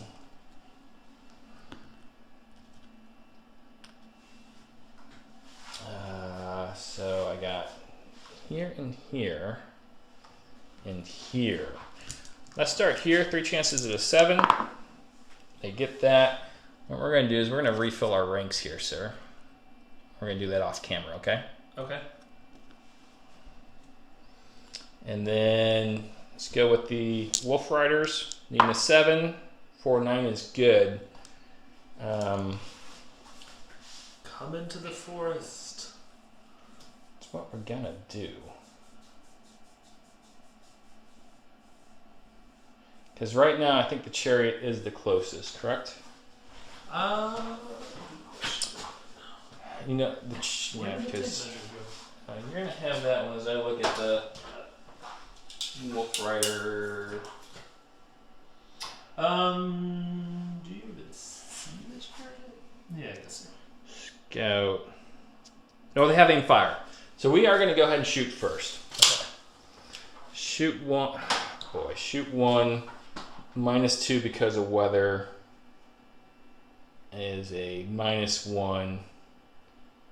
So I got here and here and here. Let's start here. 3 chances at a 7. They get that. What we're going to do is we're going to refill our ranks here, sir. We're going to do that off camera, okay? Okay. And then let's go with the Wolf Riders. Needing a 7. 4-9 is good. Come into the forest. That's what we're going to do. Because right now I think the chariot is the closest, correct? You know, yeah, because you're gonna have that one as I look at the Wolf Rider. Do you even see this chart? Yeah, I guess so. Scout. No, they have aim fire. So we are gonna go ahead and shoot first. Okay. Shoot one. Boy, shoot one. -2 because of weather is a -1.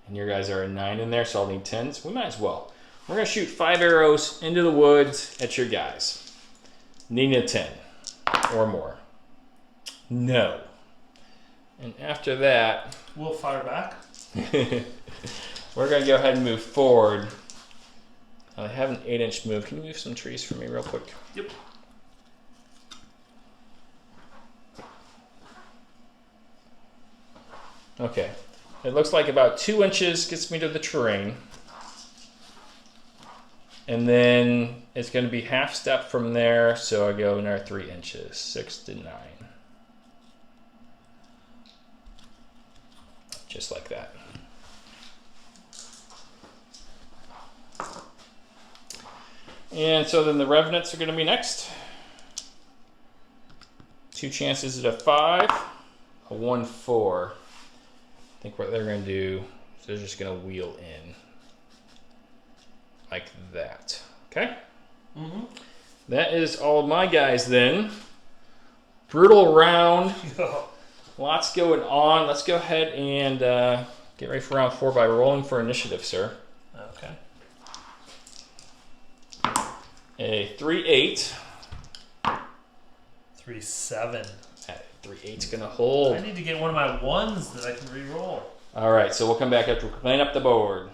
And your guys are a 9 in there, so I'll need 10s. We might as well. We're going to shoot 5 arrows into the woods at your guys. Needing a 10 or more. No. And after that, we'll fire back. we're going to go ahead and move forward. I have an 8-inch move. Can you move some trees for me real quick? Yep. Okay. It looks like about 2 inches gets me to the terrain. And then it's going to be half step from there, so I go another 3 inches, 6 to 9. Just like that. And so then the Revenants are going to be next. 2 chances at a 5, a 1, 4. I think what they're going to do is they're just going to wheel in like that. Okay? Mm-hmm. That is all of my guys then. Brutal round. Lots going on. Let's go ahead and get ready for round 4 by rolling for initiative, sir. Okay. A 3-8. 3-7. 3-8's going to hold. I need to get one of my 1s that I can re-roll. All right, so we'll come back after clean up the board.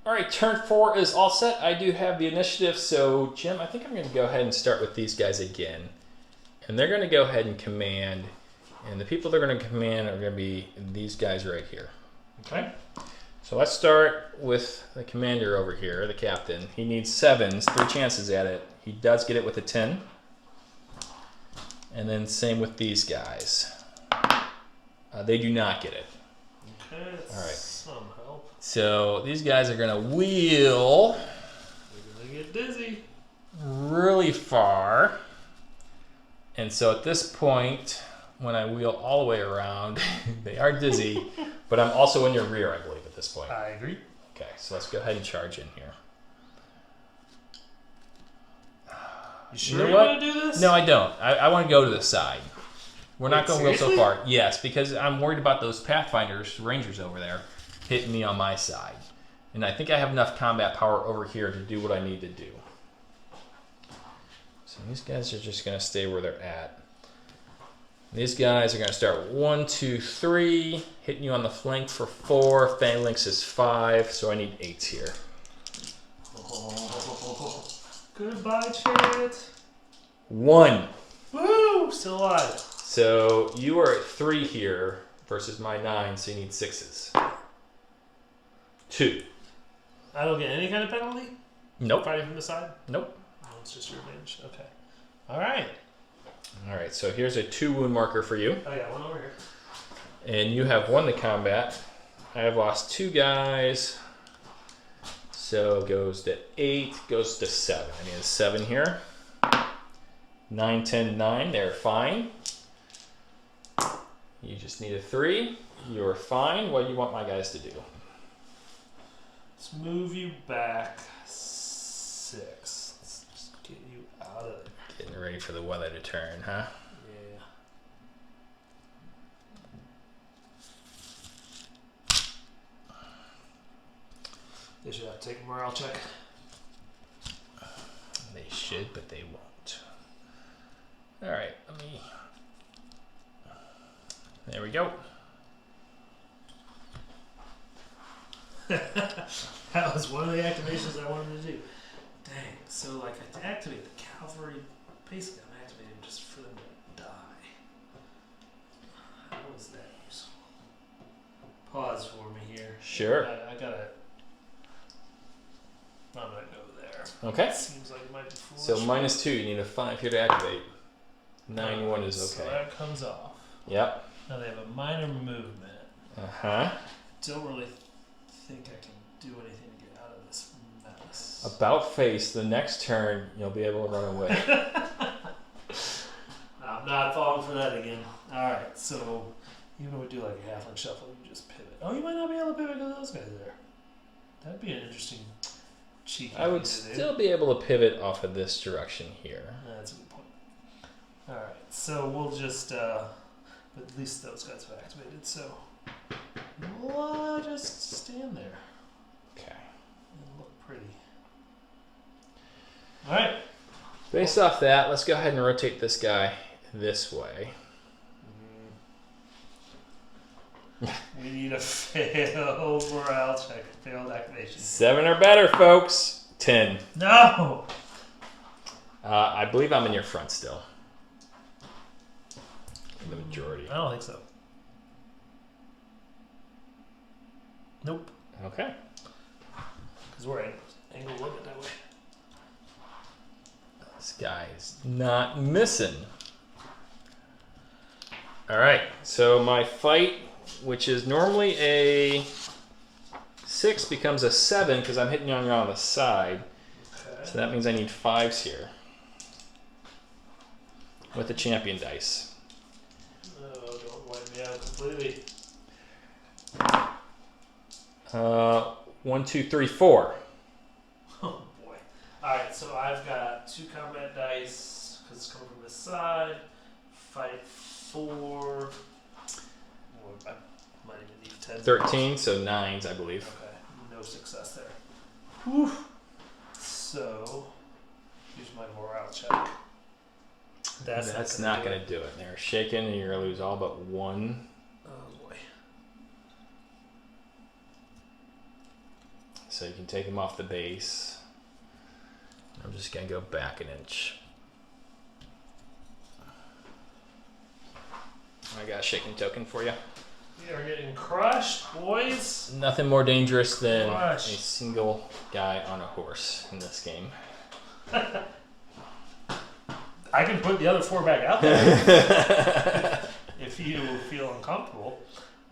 All right, turn 4 is all set. I do have the initiative, so Jim, I think I'm going to go ahead and start with these guys again. And they're going to go ahead and command, and the people they're going to command are going to be these guys right here. Okay? So let's start with the commander over here, the captain. He needs 7s, 3 chances at it. He does get it with a 10. And then same with these guys. They do not get it. Okay, that's all right. Some help. So these guys are going to wheel. They're going to get dizzy. Really far. And so at this point, when I wheel all the way around, they are dizzy, but I'm also in your rear, I believe, at this point. I agree. Okay, so let's go ahead and charge in here. You sure You know you what? want to do this? No, I don't. I want to go to the side. We're not Wait, going to wheel so seriously? far. Yes, because I'm worried about those Pathfinders, Rangers over there, hitting me on my side. And I think I have enough combat power over here to do what I need to do. So these guys are just going to stay where they're at. These guys are going to start 1, 2, 3, hitting you on the flank for 4. Phalanx is 5, so I need 8s here. Oh, goodbye, chariot. 1. Woo! Still alive. So you are at 3 here versus my 9, so you need 6s. 2. I don't get any kind of penalty? Nope. Fighting from the side? Nope. Oh, it's just your advantage. Okay. All right. All right, so here's a 2 wound marker for you. I got one over here. And you have 1 to combat. I have lost 2 guys. So goes to 8, goes to 7. I need a 7 here. 9, 10, 9, they're fine. You just need a 3. You're fine. What do you want my guys to do? Let's move you back 6. Let's just get you out of there. Getting ready for the weather to turn, huh? Yeah. They should have to take a morale check. They should, but they won't. All right, let me... There we go. That was one of the activations I wanted to do. Dang. So, like, I activate the cavalry. Basically, I'm activating just for them to die. How is that useful? Pause for me here. Sure. I gotta. I'm gonna go there. Okay. Seems like it might be foolish. So -2, you need a 5 here to activate. 9, 1 is So okay. that comes off. Yep. Now they have a minor movement. Uh-huh. don't really think I can do anything to get out of this mess. About face, the next turn, you'll be able to run away. I'm not falling for that again. Alright, so even if we do like a halfling shuffle, you just pivot. Oh, you might not be able to pivot because those guys are there. That'd be an interesting cheeky I would still be able to pivot off of this direction here. That's a good point. Alright, so we'll just, but at least those guys have activated, so we'll just stand there. Okay. And look pretty. Alright. Based off that, let's go ahead and rotate this guy this way. We need a failed morale check, failed activation. 7 or better, folks. 10. No! I believe I'm in your front still. The majority. I don't think so. Nope. Okay. Because we're angled a little bit that way. This guy is not missing. Alright, so my fight, which is normally a 6, becomes a 7 because I'm hitting you on the side. Okay. So that means I need 5s here. With the champion dice. Oh, don't wipe me out completely. 1, 2, 3, 4. Oh boy. Alright, so I've got 2 combat dice because it's coming from this side. Fight 4. I might even need 10. 13, so 9s, I believe. Okay, no success there. Whew. So, here's my morale check. That's not going to do it. They're shaken and you're going to lose all but 1. Oh boy. So you can take him off the base. I'm just going to go back an inch. I got a shaking token for you. We are getting crushed, boys. Nothing more dangerous than Crush. a single guy on a horse in this game. I can put the other 4 back out there if you feel uncomfortable.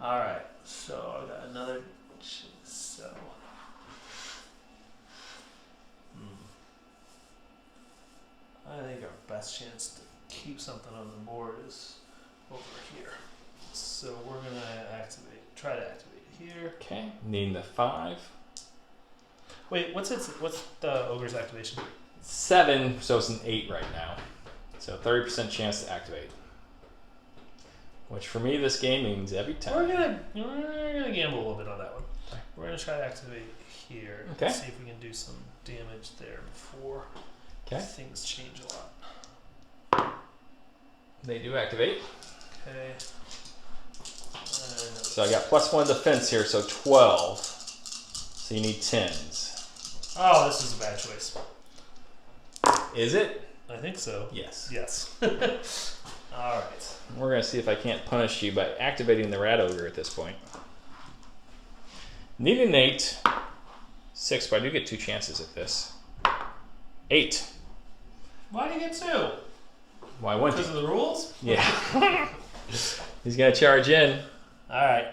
All right, so I got another. So, I think our best chance to keep something on the board is over here. So we're gonna try to activate here. Okay, needing the 5. Wait, what's the ogre's activation? 7, so it's an 8 right now. So 30% chance to activate. Which for me, this game means every time. We're gonna gamble a little bit on that one. We're gonna try to activate here. Okay. See if we can do some damage there before things change a lot. They do activate. Okay. So I got +1 defense here, so 12. So you need 10s. Oh, this is a bad choice. Is it? I think so. Yes. Yes. All right. We're going to see if I can't punish you by activating the Rat Ogre at this point. Need an 8. 6, but I do get 2 chances at this. 8. Why do you get 2? Why wouldn't Because he? of the rules? Yeah. He's going to charge in. All right.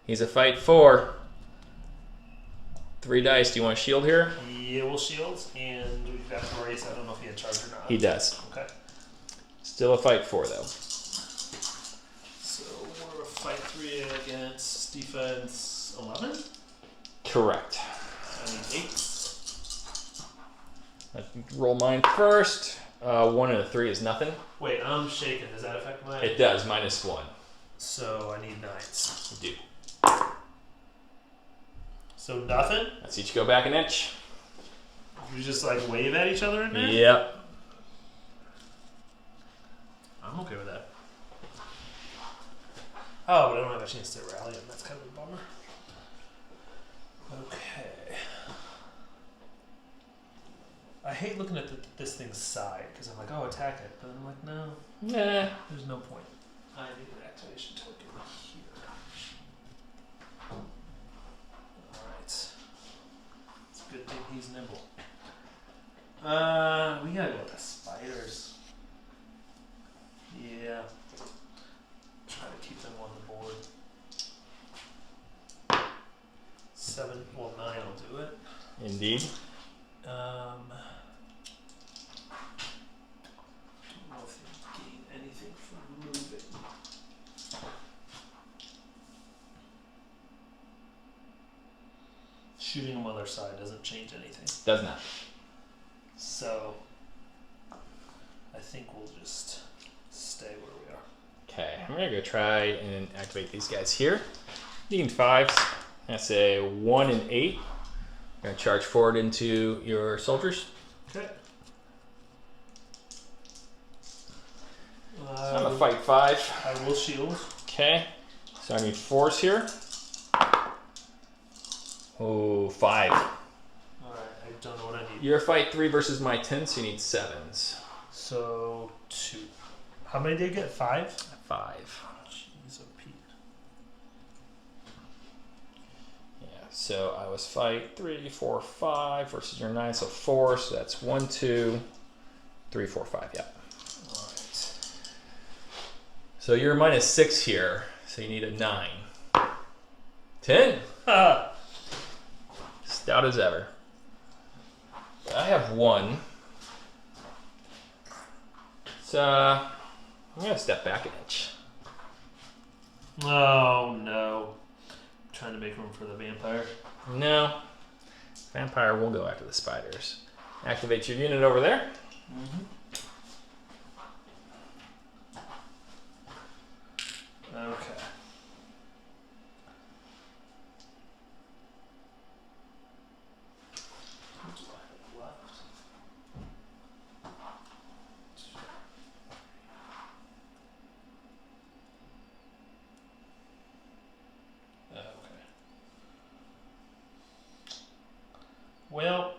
He's a fight 4. 3 dice. Do you want a shield here? Yeah, we'll shield, and we've got to race. I don't know if he had charge or not. He does. Okay. Still a fight 4, though. So we're a fight 3 against defense 11. Correct. I need 8. Let's roll mine first. 1 and a 3 is nothing. Wait, I'm shaken. Does that affect my? It does. -1. So I need 9s. You do. So nothing? Let's each go back an inch. You just like wave at each other in there? Yep. I'm okay with that. Oh, but I don't have a chance to rally him. That's kind of a bummer. Okay. I hate looking at this thing's side because I'm like, oh, attack it. But then I'm like, no, Nah. there's no point. I need an activation token here. Alright. It's a good thing he's nimble. We gotta go with the spiders. Yeah. Try to keep them on the board. Indeed. Don't know if they gain anything from moving. Shooting them on their side doesn't change anything. Does not. So I think we'll just stay where we are. Okay, I'm gonna go try and activate these guys here. Needing 5s. That's a 1 and 8. I'm gonna charge forward into your soldiers. Okay. I'm gonna fight 5. I will shield. Okay, so I need 4s here. Oh, 5. Alright, I don't know what I need. Your fight 3 versus my 10, so you need 7s. So 2. How many did you get? 5? 5. Jeez, oh Pete. Yeah, so I was fight 3, 4, 5 versus your 9, so 4, so that's 1, 2, 3, 4, 5, yeah. Alright. So you're minus 6 here, so you need a 9. 10. Stout as ever. I have 1. So I'm gonna step back an inch. Oh no. I'm trying to make room for the vampire. No. Vampire will go after the spiders. Activate your unit over there. Okay. What do I have left? Okay. Well,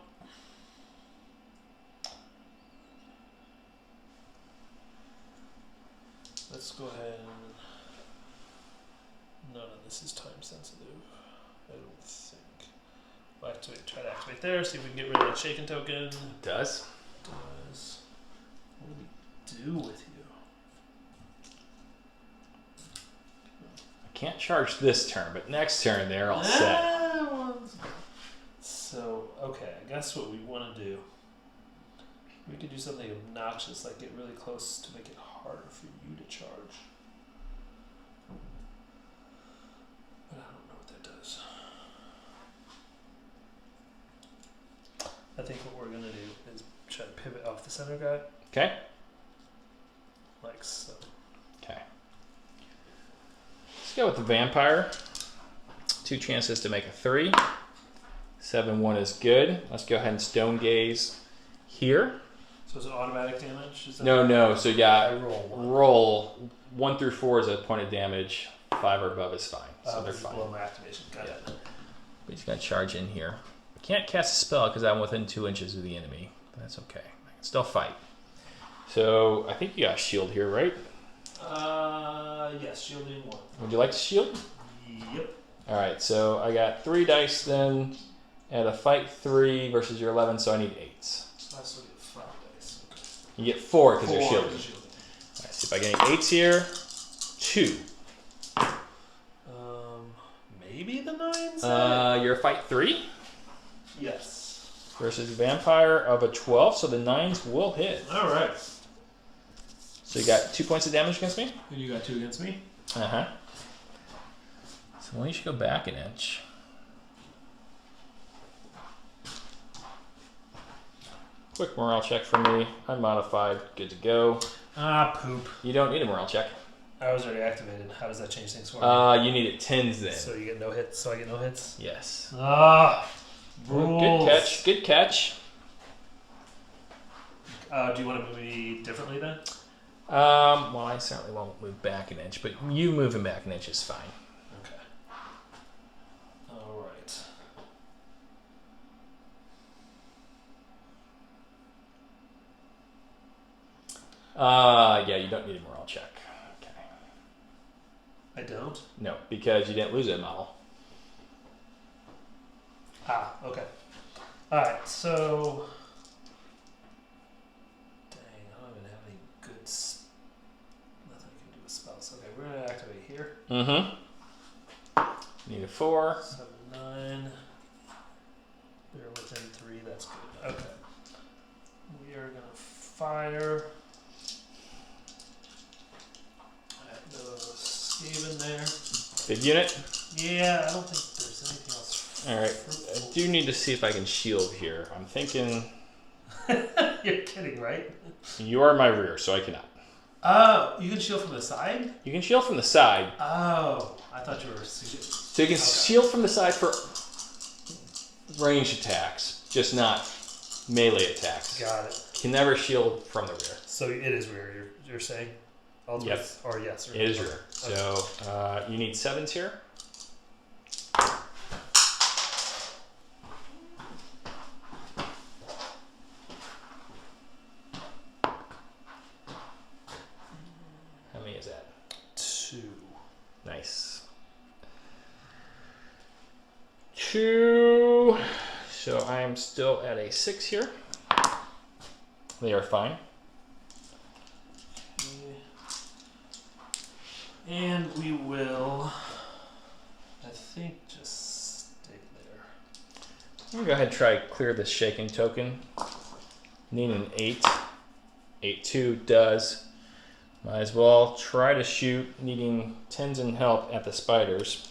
let's go ahead and none of this is time sensitive. I don't think. We'll try to activate there, see if we can get rid of that shaken token. Does. Does. What do we do with you? I can't charge this turn, but next turn they're all set. So, okay, I guess what we want to do, we could do something obnoxious, like get really close to make it harder for you to charge. But I don't know what that does. I think what we're going to do is try to pivot off the center guy, Okay. like so. Okay. Let's go with the vampire. 2 chances to make a 3. 7-1 is good. Let's go ahead and stone gaze here. So is it automatic damage? Is that No. So you got I roll 1. roll 1 through 4 is a point of damage. 5 or above is fine. So they're fine. Below my activation. Got it. But he's gonna charge in here. Can't cast a spell because I'm within 2 inches of the enemy. But that's okay. I can still fight. So I think you got a shield here, right? Yes, shielding 1. Would you like to shield? Yep. All right. So I got 3 dice then, at a fight 3 versus your 11. So I need 8s. So I still get 5 dice. Okay. You get 4 because you're 4 shielding. is shielding. All right, see if I get any 8s here. 2. Maybe the 9s? You're a fight 3 Yes. versus vampire of a 12. So the 9s will hit. Alright. So you got 2 points of damage against me. And you got 2 against me? Uh-huh. So why don't you should go back an inch. Quick morale check for me. Unmodified. Good to go. Ah, poop. You don't need a morale check. I was already activated. How does that change things for me? You need it 10s then. So you get no hits, so I get no hits? Yes. Ah! Well, good catch. Good catch. Do you want to move me differently then? Well, I certainly won't move back an inch, but you moving back an inch is fine. Okay. Alright. Yeah, you don't need a morale check. Okay. I don't? No, because you didn't lose a model. Ah, okay. Alright, so... Dang, I don't even have any good... Nothing I can do with spells. Okay, we're going to activate here. Mm-hmm. Need a 4. 7, 9. They're within fire. Alright, the Skaven there. Big unit? Yeah, I don't think there's anything else. Alright, I do need to see if I can shield here. I'm thinking... You're kidding, right? You are my rear, so I cannot. Oh, you can shield from the side? You can shield from the side. Oh, I thought you were... So you can shield from the side for range attacks, just not melee attacks. Got it. You can never shield from the rear. So it is rear, you're saying? Yep. Or yes. Or It is okay. rear. So you need 7s here. How many is that? 2. Nice. 2. So I am still at a 6 here. They are fine. And we will, I think, just stay there. I'm going to go ahead and try clear this shaking token. Need an 8. 8-2 does. Might as well try to shoot, needing 10s and help at the spiders.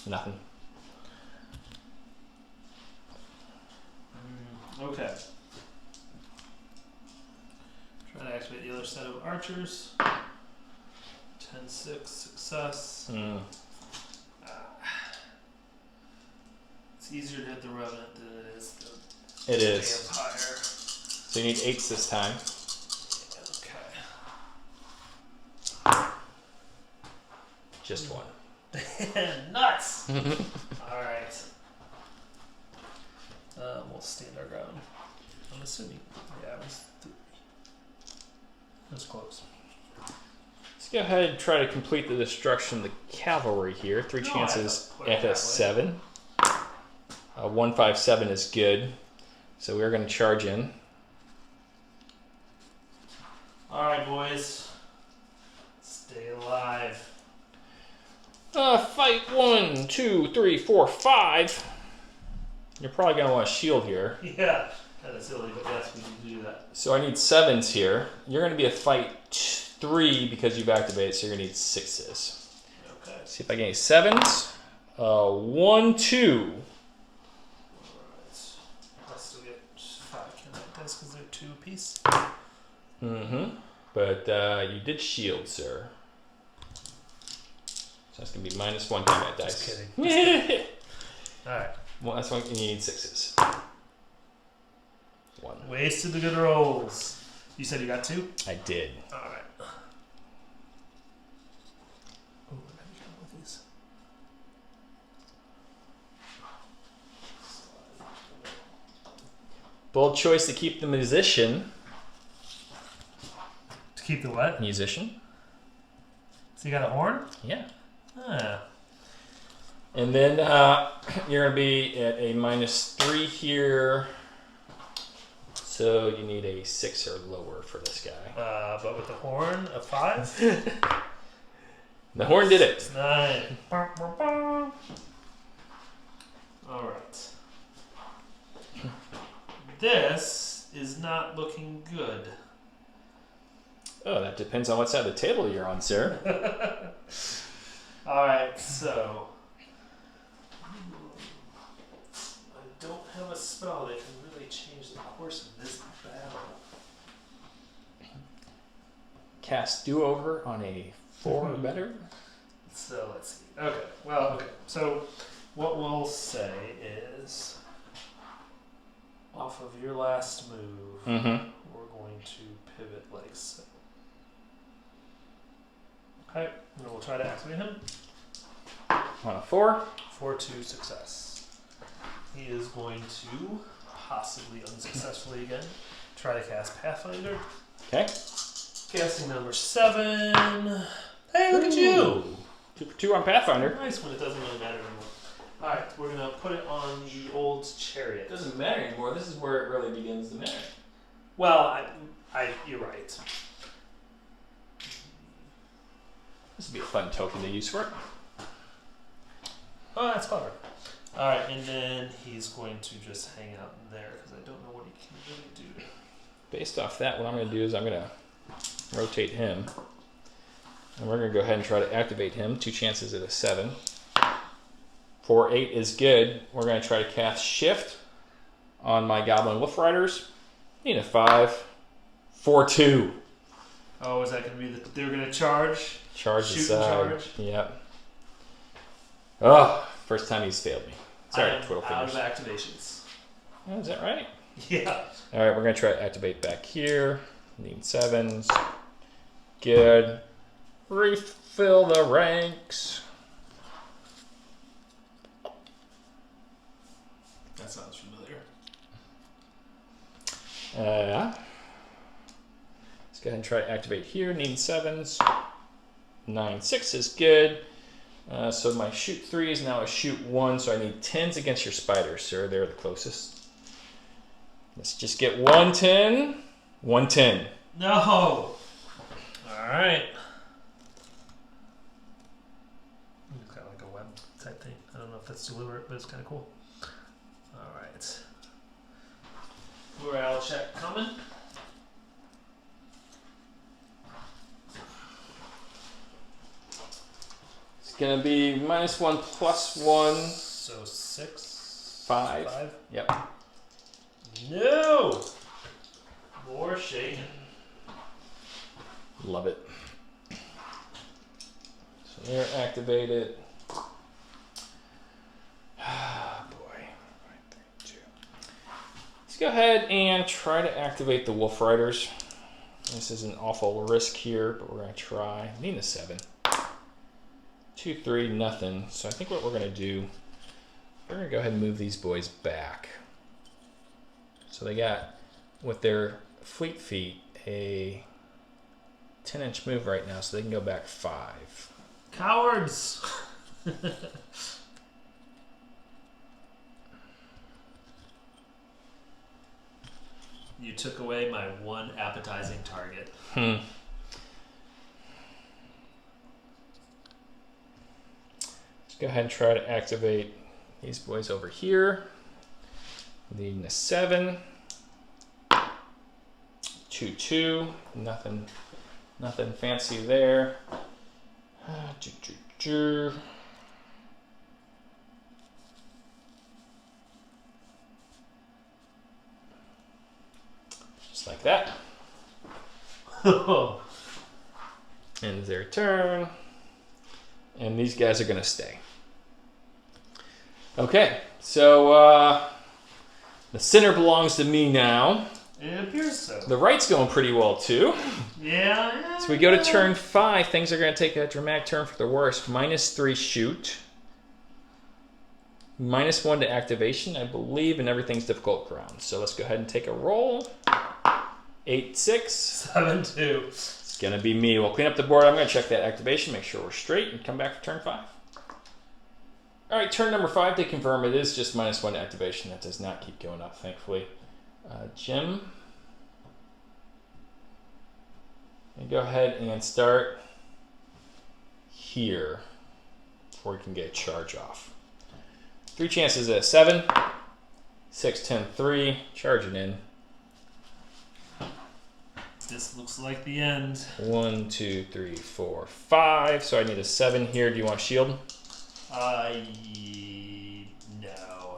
Nothing. Okay. Trying to activate the other set of archers. 10-6 success. It's easier to hit the Revenant than it is the It is. Vampire. So you need 8s this time. Okay. Just 1. Nuts! Alright. We'll stand our ground. I'm assuming. Yeah, it was 3. That's close. Let's go ahead and try to complete the destruction of the cavalry here. 3 chances at a 7. 157 is good. So we're going to charge in. Alright, boys. Stay alive. Fight 1, 2, 3, 4, 5. You're probably going to want a shield here. Yeah, kind of silly, but yes, we need to do that. So I need 7s here. You're going to be at fight 3 because you've activated, so you're going to need 6s. Okay. See if I get any 7s. 1, 2. Alright. I'll still get 5 kinetic dice because they're 2 apiece. But you did shield, sir. So that's going to be -1 combat dice. Just kidding. Alright. Well, that's one, and you need 6s. 1. Wasted the good rolls. You said you got 2? I did. Alright. Oh, let me come with these. Bold choice to keep the musician. To keep the what? Musician. So you got a horn? Yeah. Ah. And then you're going to be at a -3 here. So you need a 6 or lower for this guy. But with the horn, a 5? The horn did it. 9. Alright. This is not looking good. Oh, that depends on what side of the table you're on, sir. Alright, so I don't have a spell that can really change the course of this battle. Cast do-over on a 4 or better. So let's see. Okay, well, okay. So what we'll say is, off of your last move, we're going to pivot like so. Okay, and we'll try to activate him. On a 4. 4-2 success. He is going to, possibly unsuccessfully again, try to cast Pathfinder. Okay. Casting number 7. Hey, look at you! 2 for 2 on Pathfinder. Nice when it doesn't really matter anymore. Alright, we're going to put it on the old chariot. It doesn't matter anymore. This is where it really begins to matter. Well, you're right. This would be a fun token to use for it. Oh, that's clever. All right, and then he's going to just hang out there because I don't know what he can really do. Based off that, what I'm going to do is I'm going to rotate him. And we're going to go ahead and try to activate him. 2 chances at a 7. 4-8 is good. We're going to try to cast Shift on my Goblin Wolf Riders. Need a 5. 4-2. Oh, is that going to be the... They're going to charge? Charge Shoot aside. and charge? Yep. Oh, first time he's failed me. Sorry, I'm Twiddle out fingers. of activations. Oh, is that right? Yeah. All right, we're going to try to activate back here. Need 7s. Good. Refill the ranks. That sounds familiar. Let's go ahead and try to activate here. Need 7s. 9-6 is good. So my shoot 3 is now a shoot 1, so I need 10s against your spiders, sir. They're the closest. Let's just get 110. 110. No! Alright. It's kind of like a web type thing. I don't know if that's deliberate, but it's kind of cool. Alright. Morale check coming. It's going to be -1 +1. So 6. 5. 5. Yep. No! More shaking. Love it. So they're activated. Ah, boy. 5, 3, 2. Let's go ahead and try to activate the Wolf Riders. This is an awful risk here, but we're going to try. Need a 7. 2, 3, nothing. So I think what we're going to do, we're going to go ahead and move these boys back. So they got, with their fleet feet, a 10-inch move right now, so they can go back 5. Cowards! You took away my one appetizing target. Let's go ahead and try to activate these boys over here. Needing a 7. 2, 2. Nothing fancy there. Just like that. Ends their turn. And these guys are going to stay. Okay, so the center belongs to me now. It appears so. The right's going pretty well too. Yeah. So we go to turn 5. Things are going to take a dramatic turn for the worst. -3 shoot. -1 to activation, I believe, and everything's difficult ground. So let's go ahead and take a roll. 8, 6. 7, 2. It's going to be me. We'll clean up the board. I'm going to check that activation, make sure we're straight, and come back for turn 5. All right, turn number 5 to confirm it is just -1 to activation. That does not keep going up, thankfully. Jim, and go ahead and start here before we can get a charge off. 3 chances at a 7. 6, 10, 3. Charge it in. This looks like the end. 1, 2, 3, 4, 5. So I need a 7 here. Do you want shield? No.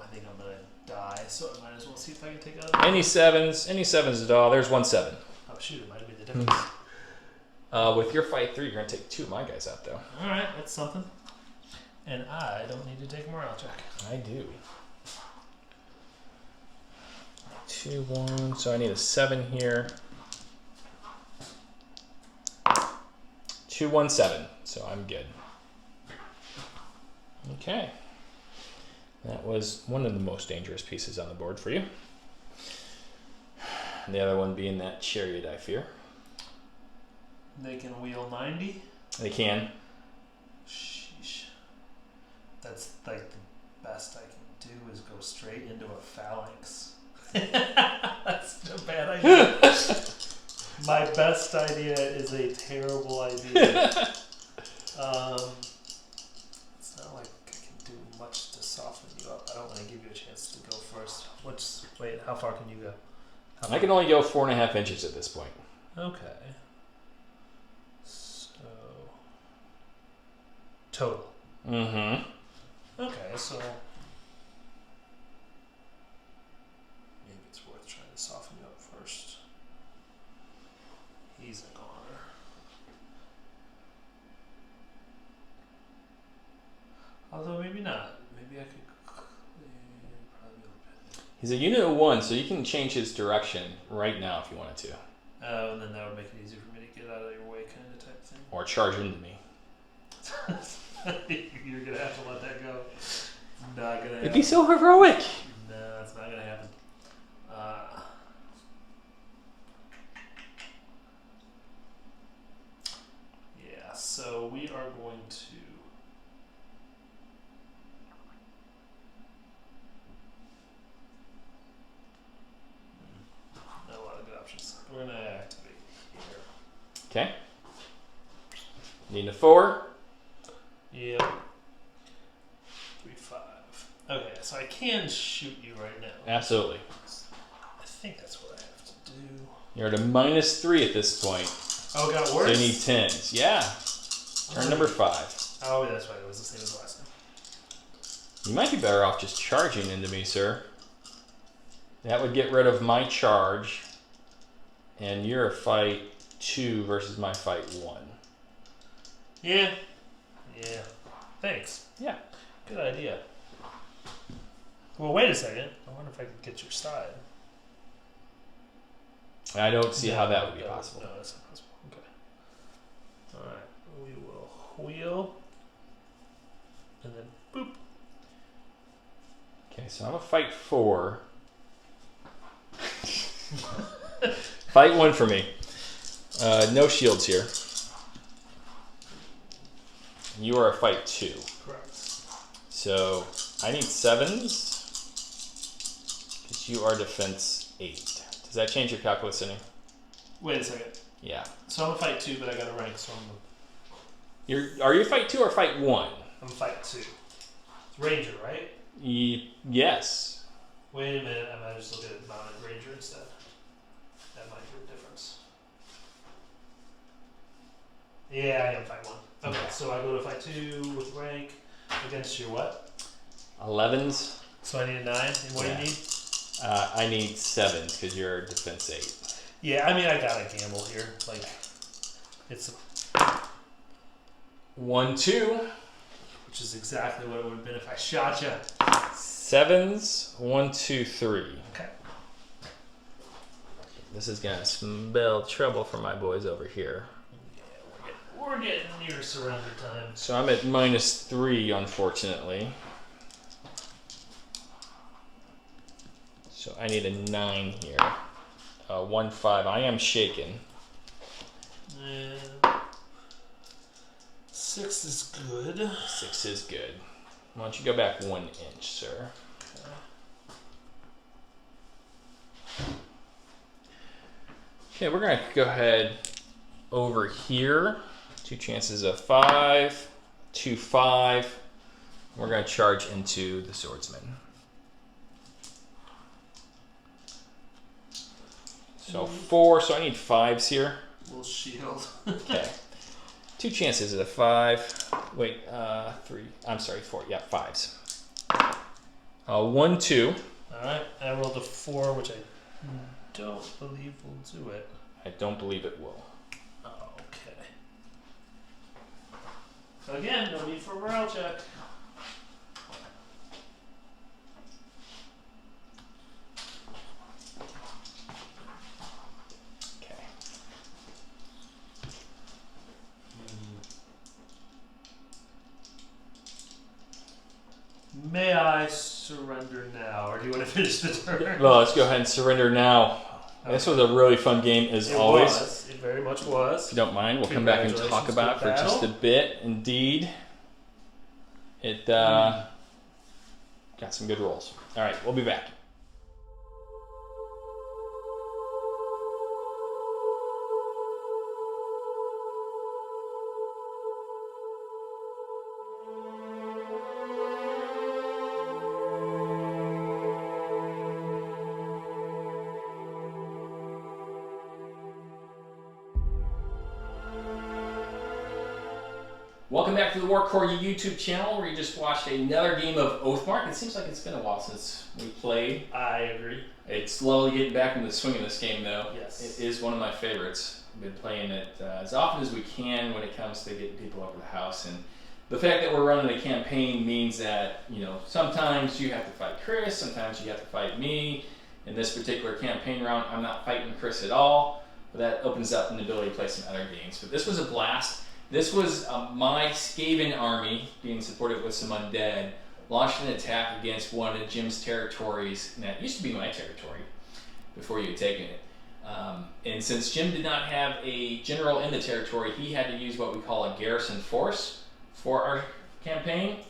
I think I'm gonna die, so I might as well see if I can take out. Any 7s? Any 7s at all? There's 1 7. Oh shoot! It might have made the difference. With your fight 3, you're gonna take 2 of my guys out though. All right, that's something. And I don't need to take a morale check. I do. 2, 1. So I need a 7 here. 2, 1, 7. So I'm good. Okay. That was one of the most dangerous pieces on the board for you. The other one being that chariot, I fear. They can wheel 90. They can. Sheesh. That's like the best I can do is go straight into a phalanx. That's a bad idea. My best idea is a terrible idea. It's not like I can do much to soften you up. I far can you go? I can only go 4.5 inches at this point. Okay. So total. Mm-hmm. Okay, so maybe it's worth trying to soften you up first. He's a goner. Although maybe not. Maybe I could probably a little bit. He's a unit of 1, so you can change his direction right now if you wanted to. Oh, and then that would make it easier for me to get out of your way, kind of type thing. Or charge into me. You're gonna have to let that go. It's not gonna. It'd be so heroic. No, it's not gonna happen. Yeah. So we are going to. Not a lot of good options. We're gonna activate here. Okay. Need a 4. Yep. 3, 5. Okay, so I can shoot you right now. Absolutely. I think that's what I have to do. You're at a -3 at this point. Oh, it got So worse? you need 10s. Yeah. Turn number 5. Oh, that's right. It was the same as last time. You might be better off just charging into me, sir. That would get rid of my charge. And you're a fight 2 versus my fight 1. Yeah. Yeah. Thanks. Yeah. Good idea. Well, wait a second. I wonder if I can get your side. I don't see how that would be No, possible. No, that's not possible. Okay. Alright. We will wheel. And then boop. Okay, so I'm a fight 4. Fight 1 for me. No shields here. You are a fight 2. Correct. So I need 7s. Because you are defense 8. Does that change your calculus any? Wait a second. Yeah. So I'm a fight 2, but I got a rank, so Are you fight 2 or fight 1? I'm a fight 2. It's Ranger, right? Yes. Wait a minute. I might just look at mounted Ranger instead. That might be the difference. Yeah, I am fight 1. Okay, so I go to fight 2 with rank against your what? 11s. So I need a 9. And what do you need? I need 7s because you're defense 8. Yeah, I mean, I gotta gamble here. Like, it's 1, 2. which is exactly what it would have been if I shot you. 7s. 1, 2, 3. Okay. This is gonna spell trouble for my boys over here. Yeah, we're getting near surrender time. So I'm at -3, unfortunately. So I need a 9 here. 1, 5. I am shaken. 6 is good. 6 is good. Why don't you go back 1 inch, sir? Okay, we're gonna go ahead over here. 2 chances of 5, 2, 5. We're gonna charge into the swordsman. So 4, so I need 5s here. Little shield. Okay. 2 chances of 5. Wait, 3. I'm sorry, 4. Yeah, 5s. 1, 2. Alright, I rolled a 4, which I don't believe will do it. I don't believe it will. Okay. Again, no need for a morale check. Okay. May I surrender now, or do you want to finish the turn? Well, let's go ahead and surrender now. Okay. This was a really fun game, as always. It very much was. If you don't mind, we'll come back and talk about it for just a bit. Indeed. It got some good rolls. All right, we'll be back. Welcome back to the Warcore YouTube channel, where you just watched another game of Oathmark. It seems like it's been a while since we played. I agree. It's slowly getting back into the swing of this game, though. Yes. It is one of my favorites. I've been playing it as often as we can when it comes to getting people over the house. And the fact that we're running a campaign means that, you know, sometimes you have to fight Chris, sometimes you have to fight me. In this particular campaign round, I'm not fighting Chris at all, but that opens up an ability to play some other games. But this was a blast. This was my Skaven army being supported with some Undead, launched an attack against one of Jim's territories, and that used to be my territory before you had taken it. And since Jim did not have a general in the territory, he had to use what we call a garrison force for our campaign,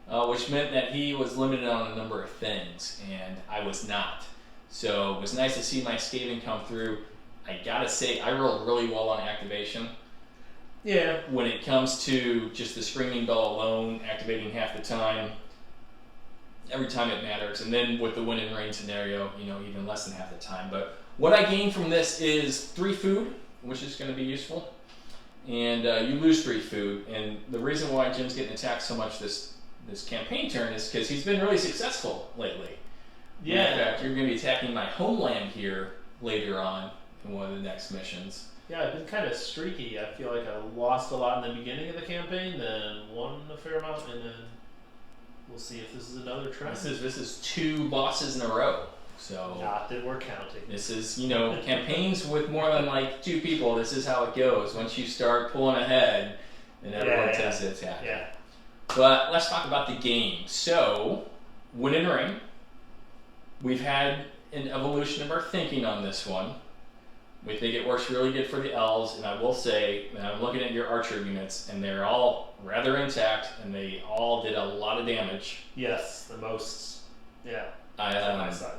which meant that he was limited on a number of things, and I was not. So it was nice to see my Skaven come through. I gotta say, I rolled really well on activation. Yeah. When it comes to just the Screaming Bell alone, activating half the time, every time it matters. And then with the win and rain scenario, you know, even less than half the time. But what I gained from this is 3 food, which is going to be useful. And you lose 3 food. And the reason why Jim's getting attacked so much this campaign turn is because he's been really successful lately. Yeah. In fact, you're going to be attacking my homeland here later on in one of the next missions. Yeah, I've been kind of streaky. I feel like I lost a lot in the beginning of the campaign, then won a fair amount, and then we'll see if this is another trend. This is 2 losses in a row. So not that we're counting. This is, you know, campaigns with more than like 2 people. This is how it goes. Once you start pulling ahead, then everyone tends to attack. Yeah. But let's talk about the game. So, win and ring. We've had an evolution of our thinking on this one. We think it works really good for the elves, and I will say that I'm looking at your archer units, and they're all rather intact, and they all did a lot of damage. Yes, the most. Yeah. On my side.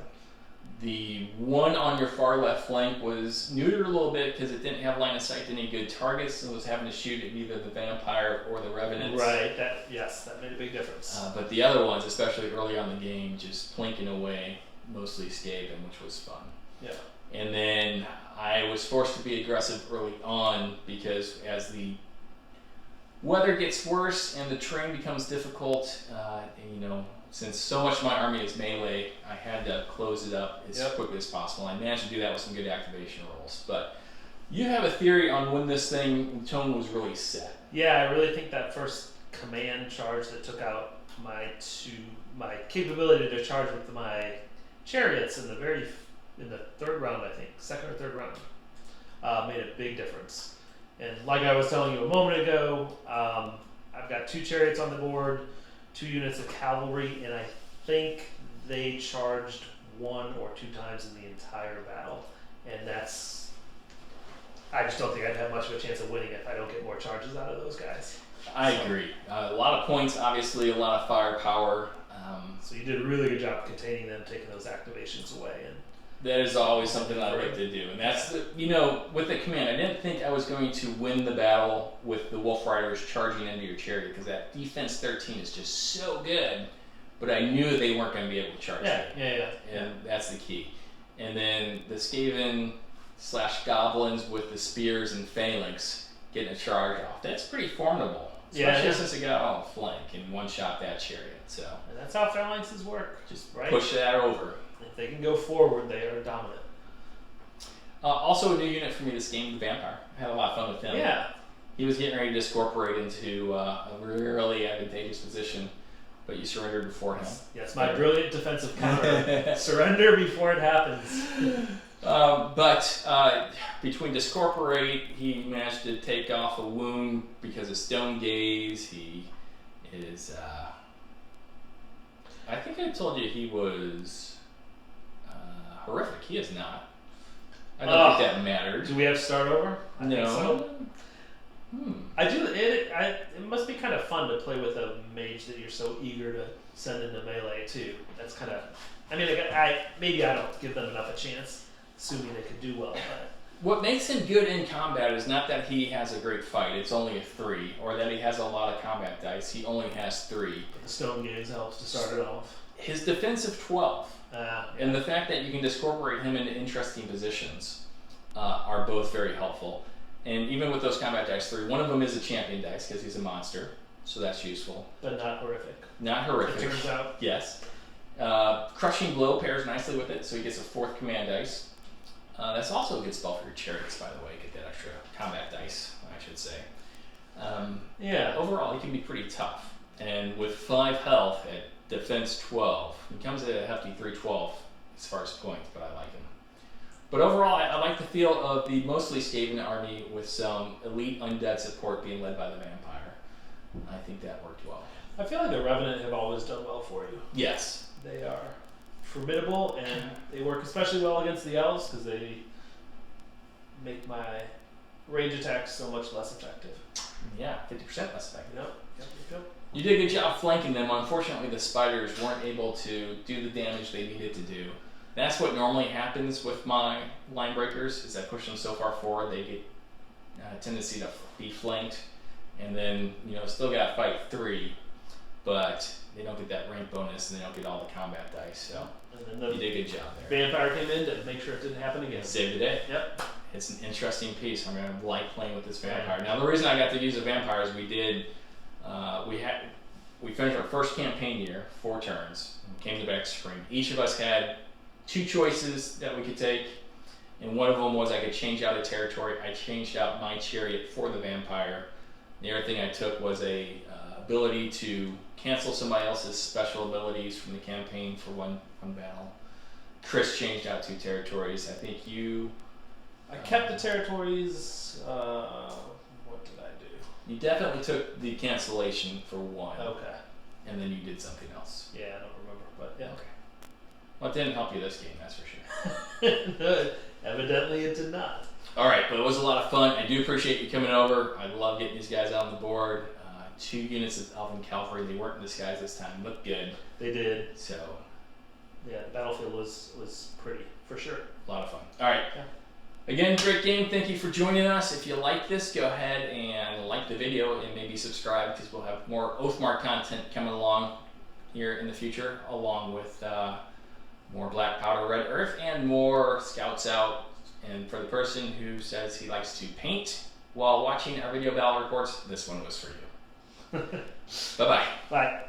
The one on your far left flank was neutered a little bit because it didn't have line of sight to any good targets, and was having to shoot at either the vampire or the revenants. Right. That made a big difference. But the other ones, especially early on in the game, just plinking away, mostly Skaven, which was fun. Yeah. And then I was forced to be aggressive early on because as the weather gets worse and the terrain becomes difficult, you know, since so much of my army is melee, I had to close it up as quickly as possible. I managed to do that with some good activation rolls. But you have a theory on when this thing, tone was really set. Yeah, I really think that first command charge that took out my capability to charge with my chariots in the 3rd round, I think, 2nd or 3rd round, made a big difference. And like I was telling you a moment ago, I've got 2 chariots on the board, 2 units of cavalry, and I think they charged 1 or 2 times in the entire battle. And I just don't think I'd have much of a chance of winning if I don't get more charges out of those guys. I agree. A lot of points, obviously, a lot of firepower. So you did a really good job containing them, taking those activations away. And that is always something I like to do. And that's, you know, with the command, I didn't think I was going to win the battle with the Wolf Riders charging into your chariot, because that defense 13 is just so good, but I knew they weren't going to be able to charge me. Yeah. And that's the key. And then the Skaven / goblins with the spears and phalanx getting a charge off. That's pretty formidable. Especially since it got on the flank and one-shot that chariot. So. And that's how phalanxes work. Just push that over. If they can go forward, they are dominant. Also a new unit for me this game, the Vampire. I had a lot of fun with him. Yeah. He was getting ready to discorporate into a really advantageous position, but you surrendered before him. Yes, my brilliant defensive counter. Surrender before it happens. But between discorporate, he managed to take off a wound because of stone gaze. He is... I think I told you he was horrific. He is not. I don't think that mattered. Do we have to start over? No. I do. It must be kind of fun to play with a mage that you're so eager to send into melee too. That's kind of. I mean, maybe I don't give them enough a chance, assuming they could do well. But. What makes him good in combat is not that he has a great fight. It's only a 3, or that he has a lot of combat dice. He only has 3. But the stone gaze helps to start it off. His defensive 12, and the fact that you can discorporate him into interesting positions are both very helpful. And even with those combat dice 3, one of them is a champion dice because he's a monster, so that's useful. But not horrific. Not horrific. It turns out. Yes. Crushing Blow pairs nicely with it, so he gets a 4th command dice. That's also a good spell for your chariots, by the way. Get that extra combat dice, I should say. Yeah. Overall, he can be pretty tough. And with 5 health at defense 12, he comes at a hefty 312 as far as points, but I like him. But overall, I like the feel of the mostly Skaven army with some elite undead support being led by the vampire. I think that worked well. I feel like the Revenant have always done well for you. Yes. They are formidable, and they work especially well against the elves because they make my range attacks so much less effective. Yeah, 50% less effective. Yep. You did a good job flanking them. Unfortunately, the spiders weren't able to do the damage they needed to do. That's what normally happens with my line breakers, is I push them so far forward, they get a tendency to be flanked, and then, still got to fight 3, but they don't get that rank bonus, and they don't get all the combat dice, so and then you did a good job there. Vampire came in to make sure it didn't happen again. Saved the day. Yep. It's an interesting piece. I'm going to like playing with this vampire. Now, the reason I got to use a vampire is we finished our first campaign year, 4 turns, and came to back spring. Each of us had 2 choices that we could take, and one of them was I could change out a territory. I changed out my chariot for the vampire. The other thing I took was a ability to cancel somebody else's special abilities from the campaign for one battle. Chris changed out 2 territories. I think you... I kept the territories. What did I do? You definitely took the cancellation for 1. Okay. And then you did something else. Yeah, I don't remember, but yeah. Okay. Well, it didn't help you this game, that's for sure. Evidently it did not. All right, but it was a lot of fun. I do appreciate you coming over. I love getting these guys on the board. 2 units of Elven Cavalry. They weren't in disguise this time. Looked good. They did. So. Yeah, the battlefield was pretty, for sure. A lot of fun. All right. Yeah. Again, great game. Thank you for joining us. If you like this, go ahead and like the video and maybe subscribe because we'll have more Oathmark content coming along here in the future, along with more Black Powder Red Earth and more Scouts Out. And for the person who says he likes to paint while watching our video battle reports, this one was for you. Bye-bye. Bye.